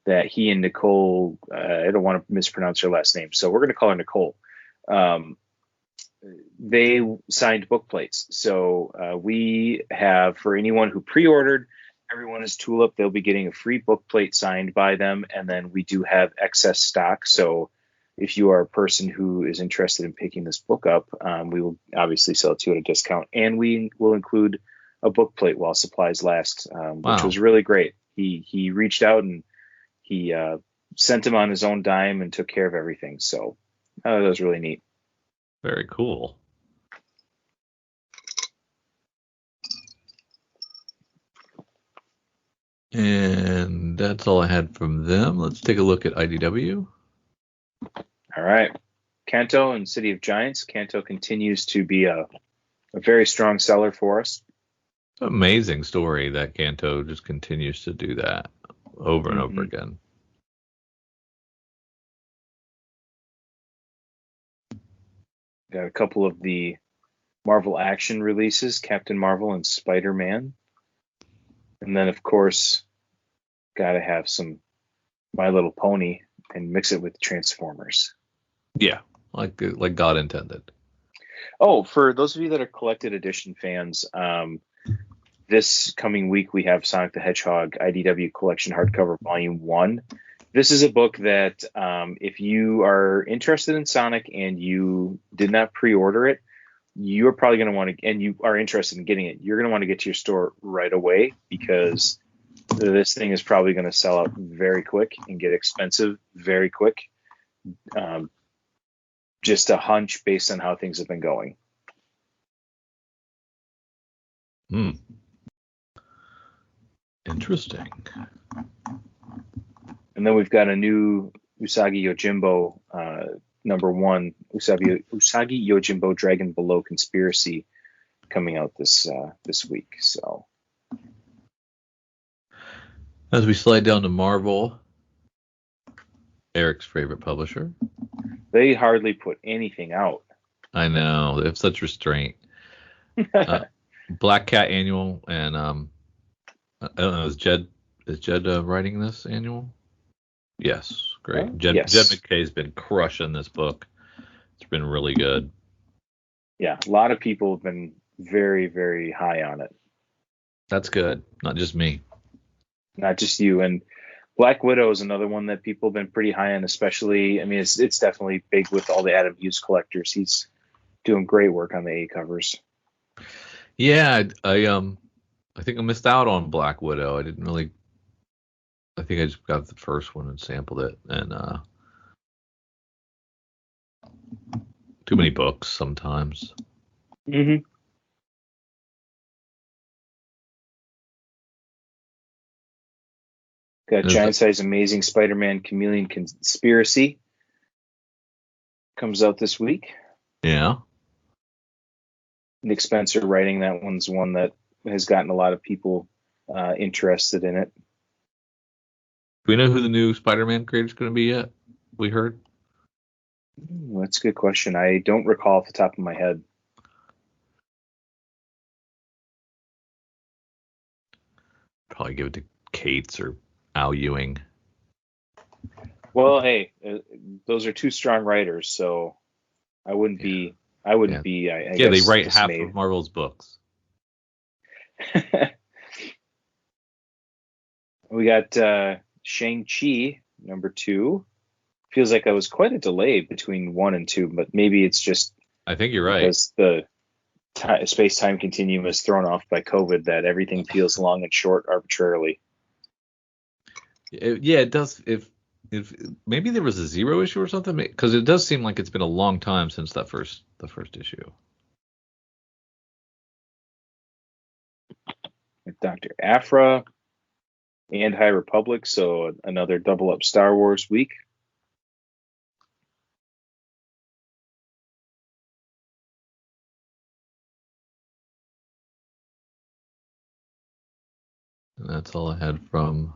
that he and Nicole, I don't want to mispronounce her last name, so we're going to call her Nicole. They signed book plates. So we have, for anyone who pre-ordered Everyone is Tulip, they'll be getting a free book plate signed by them. And then we do have excess stock. So if you are a person who is interested in picking this book up, we will obviously sell it to you at a discount. And we will include a book plate while supplies last, which was really great. He reached out and he sent him on his own dime and took care of everything. So that was really neat. Very cool. And that's all I had from them. Let's take a look at IDW. All right. Kanto and City of Giants. Kanto continues to be a a very strong seller for us. Amazing story that Kanto just continues to do that over and over Mm-hmm. again. Got a couple of the Marvel action releases, Captain Marvel and Spider-Man. And then, of course, got to have some My Little Pony and mix it with Transformers. Yeah, like God intended. Oh, for those of you that are collected edition fans, this coming week we have Sonic the Hedgehog IDW Collection Hardcover Volume 1. This is a book that if you are interested in Sonic and you did not pre-order it, you're probably going to want to, and you are interested in getting it, you're going to want to get to your store right away, because this thing is probably going to sell out very quick and get expensive very quick. Just a hunch based on how things have been going. Interesting. And then we've got a new Usagi Yojimbo #1 Usagi Yojimbo Dragon Below Conspiracy coming out this week. So as we slide down to Marvel, Eric's favorite publisher. They hardly put anything out. I know, they have such restraint. Black Cat Annual, and I don't know, is Jed writing this annual? Yes, great. Jed McKay's been crushing this book. It's been really good. Yeah, a lot of people have been very, very high on it. That's good. Not just me. Not just you. And Black Widow is another one that people have been pretty high on, especially, I mean, it's definitely big with all the Adam Hughes collectors. He's doing great work on the A covers. Yeah, I think I missed out on Black Widow. I think I just got the first one and sampled it, and too many books sometimes. Mm-hmm. Got Giant Size Amazing Spider-Man Chameleon Conspiracy. Comes out this week. Yeah. Nick Spencer writing that one's one that has gotten a lot of people interested in it. Do we know who the new Spider-Man creator is going to be yet? We heard. That's a good question. I don't recall off the top of my head. Probably give it to Cates or Al Ewing. Well, hey, those are two strong writers, so I wouldn't be. I wouldn't be. I guess, they write dismayed. half of Marvel's books. We got Shang-Chi #2. Feels like that was quite a delay between 1 and 2, but maybe it's just. I think you're right. Because the space-time continuum is thrown off by COVID, that everything feels long and short arbitrarily. It does. If maybe there was a 0 issue or something, because it does seem like it's been a long time since the first issue. With Dr. Aphra and High Republic, so another double up Star Wars week. And that's all I had from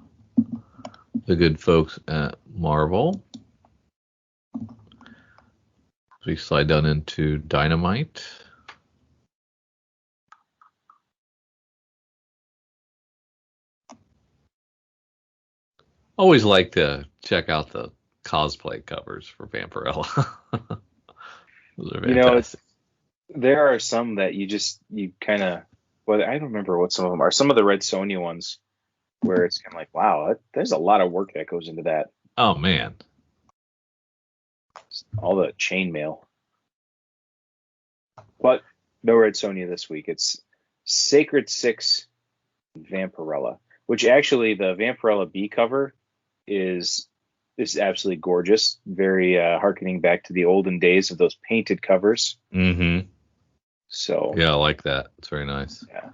the good folks at Marvel. We slide down into Dynamite. Always like to check out the cosplay covers for Vampirella. Those are fantastic. There are some that you kind of, well, I don't remember what some of them are. Some of the Red Sonja ones where it's kind of like, wow, there's a lot of work that goes into that. Oh, man. All the chainmail. But no Red Sonja this week. It's Sacred 6 Vampirella, which actually the Vampirella B cover is absolutely gorgeous. Very harkening back to the olden days of those painted covers. Mm-hmm. So yeah, I like that. It's very nice. Yeah.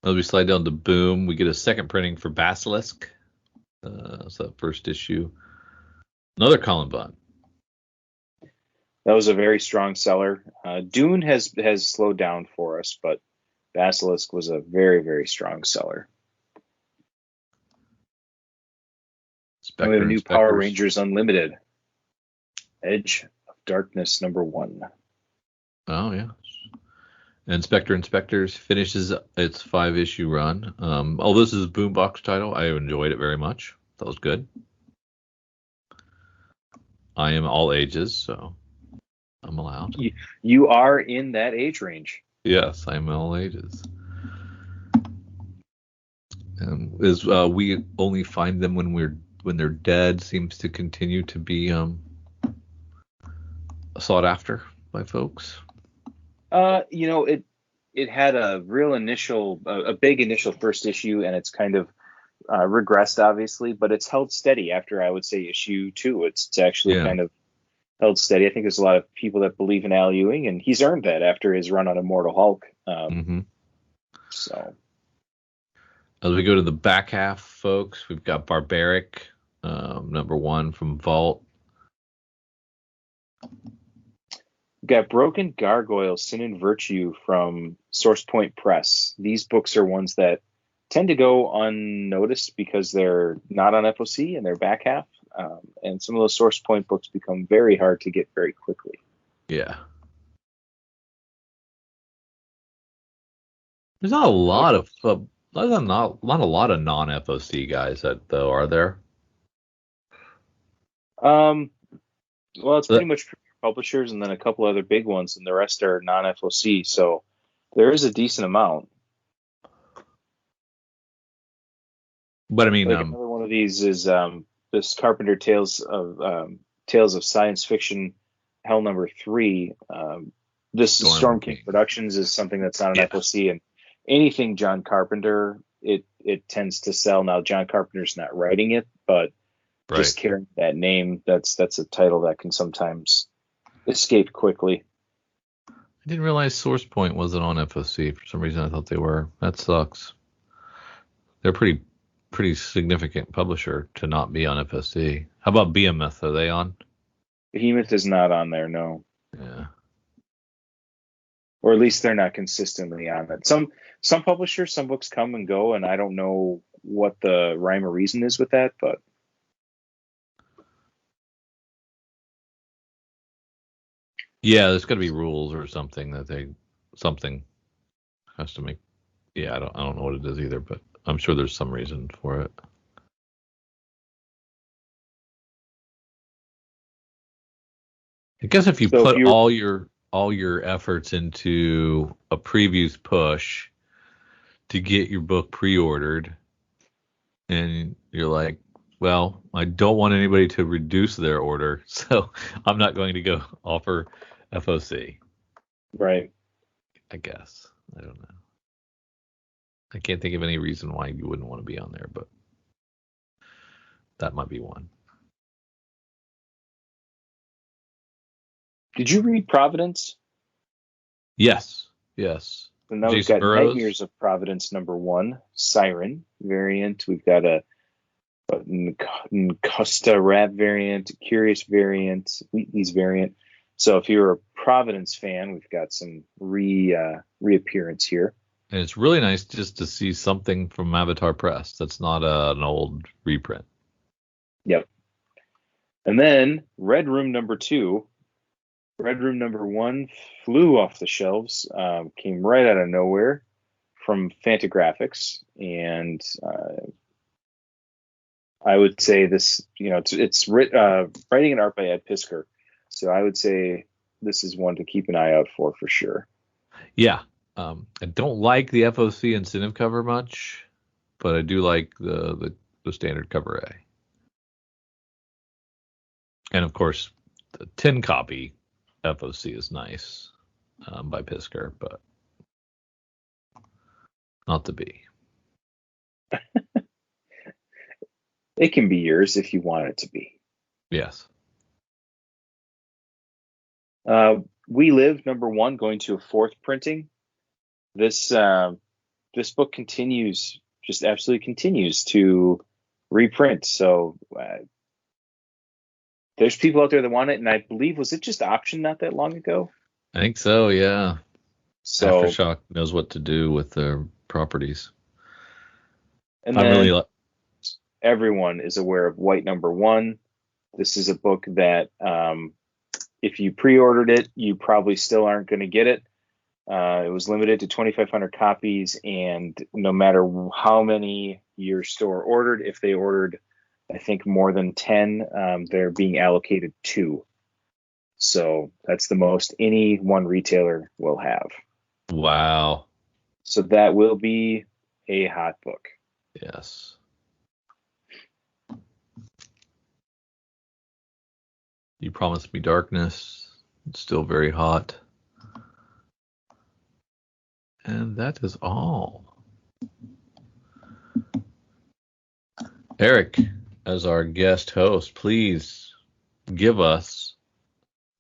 As we slide down to Boom, we get a second printing for Basilisk. So that first issue. Another Colin Bunn. That was a very strong seller. Dune has slowed down for us, but Basilisk was a very, very strong seller. And we have Spectre a new Power Inspectors. Rangers Unlimited, Edge of Darkness #1. Oh yeah. And Spectre Inspectors finishes its 5-issue run. This is a Boombox title. I enjoyed it very much. That was good. I am all ages, so I'm allowed. You are in that age range. Yes, I'm all ages. We only find them when they're dead seems to continue to be sought after by folks. It had a real a big initial first issue, and it's kind of regressed, obviously, but it's held steady after, I would say, issue 2. It's actually kind of held steady. I think there's a lot of people that believe in Al Ewing, and he's earned that after his run on Immortal Hulk. So, as we go to the back half, folks, we've got Barbaric, #1 from Vault. We've got Broken Gargoyle, Sin and Virtue from Source Point Press. These books are ones that tend to go unnoticed because they're not on FOC and they're back half. And some of those Source Point books become very hard to get very quickly. Yeah. There's not a lot of not a lot of non-FOC guys though, are there? Well, it's pretty much publishers and then a couple other big ones, and the rest are non-FOC. So there is a decent amount. But I mean, another one of these is this Carpenter Tales of Science Fiction, Hell #3. This Storm King Productions is something that's not an FOC, and anything John Carpenter, it tends to sell. Now, John Carpenter's not writing it, but just carrying that name, that's a title that can sometimes escape quickly. I didn't realize Source Point wasn't on FOC. For some reason, I thought they were. That sucks. They're pretty significant publisher to not be on FOC. How about Behemoth? Are they on? Behemoth is not on there, no. Yeah. Or at least they're not consistently on it. Some publishers, some books come and go, and I don't know what the rhyme or reason is with that, but yeah, there's got to be rules or something something has to make. Yeah, I don't know what it is either, but I'm sure there's some reason for it. I guess if you put all your efforts into a previews push to get your book pre-ordered, and you're like, well, I don't want anybody to reduce their order, so I'm not going to go offer FOC. Right. I guess. I don't know. I can't think of any reason why you wouldn't want to be on there, but that might be one. Did you read Providence? Yes. And now we've got Nightmares of Providence #1, Siren variant. We've got a Custa Rap variant, Curious variant, Wheatley's variant. So if you're a Providence fan, we've got some reappearance here. And it's really nice just to see something from Avatar Press that's not an old reprint. Yep. And then Red Room #2. Red Room #1 flew off the shelves, came right out of nowhere from Fantagraphics, and I would say this, it's writing and art by Ed Piskor, so I would say this is one to keep an eye out for sure. Yeah, I don't like the FOC incentive cover much, but I do like the standard cover A, and of course the 10 copy FOC is nice by Piskor, but not the B. It can be yours if you want it to be. Yes. We Live #1 going to a 4th printing. This book continues, just absolutely continues to reprint. So there's people out there that want it, and I believe, was it just auctioned not that long ago? I think so, yeah. So Aftershock knows what to do with their properties. and I'm then really everyone is aware of White Number One. This is a book that if you pre-ordered it, you probably still aren't going to get it. It was limited to 2,500 copies, and no matter how many your store ordered, if they ordered, I think, more than 10, they're being allocated 2. So that's the most any one retailer will have. wow. So that will be a hot book. Yes. You promised me darkness. It's still very hot. And that is all. Eric, as our guest host, please give us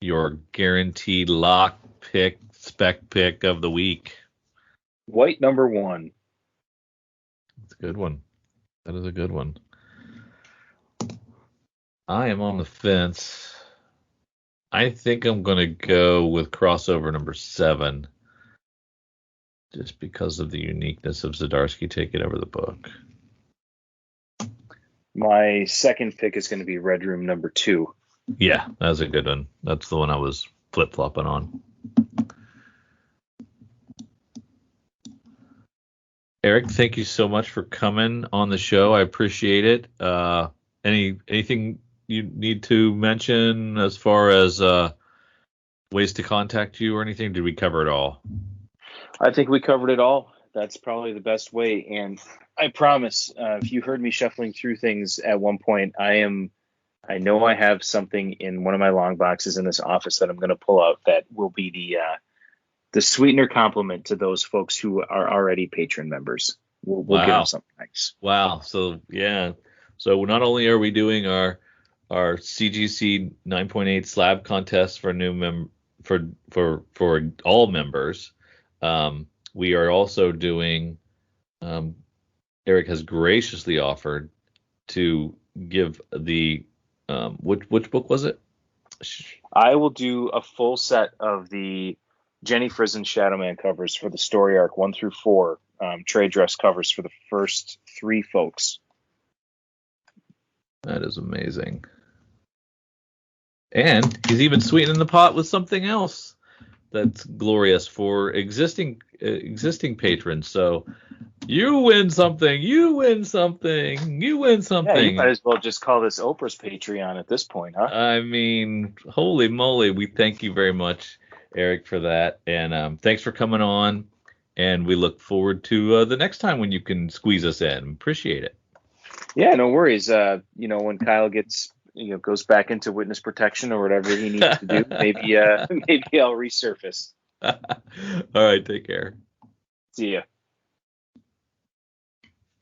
your guaranteed lock pick, spec pick of the week. White Number One. That's a good one. That is a good one. I am on the fence. I think I'm going to go with crossover number 7. Just because of the uniqueness of Zdarsky taking over the book. My second pick is going to be Red Room number 2. Yeah, that's a good one. That's the one I was flip-flopping on. Eric, thank you so much for coming on the show. I appreciate it. Anything you need to mention as far as ways to contact you or anything? Did we cover it all? I think we covered it all. That's probably the best way. And I promise, if you heard me shuffling through things at one point, I know I have something in one of my long boxes in this office that I'm going to pull out that will be the sweetener compliment to those folks who are already patron members. We'll give them something nice. Wow. So yeah. So not only are we doing our CGC 9.8 slab contest for new for all members. We are also doing, Eric has graciously offered to give the, which book was it? I will do a full set of the Jenny Frison Shadowman covers for the story arc 1 through 4, trade dress covers for the first 3 folks. That is amazing. And he's even sweetening the pot with something else that's glorious for existing patrons. So you win something, you win something, you win something. Yeah, you might as well just call this Oprah's Patreon at this point, huh? I mean, holy moly, we thank you very much, Eric, for that. And thanks for coming on. And we look forward to the next time when you can squeeze us in. Appreciate it. Yeah, no worries. When Kyle goes back into witness protection or whatever he needs to do, maybe I'll resurface. All right, take care. See ya.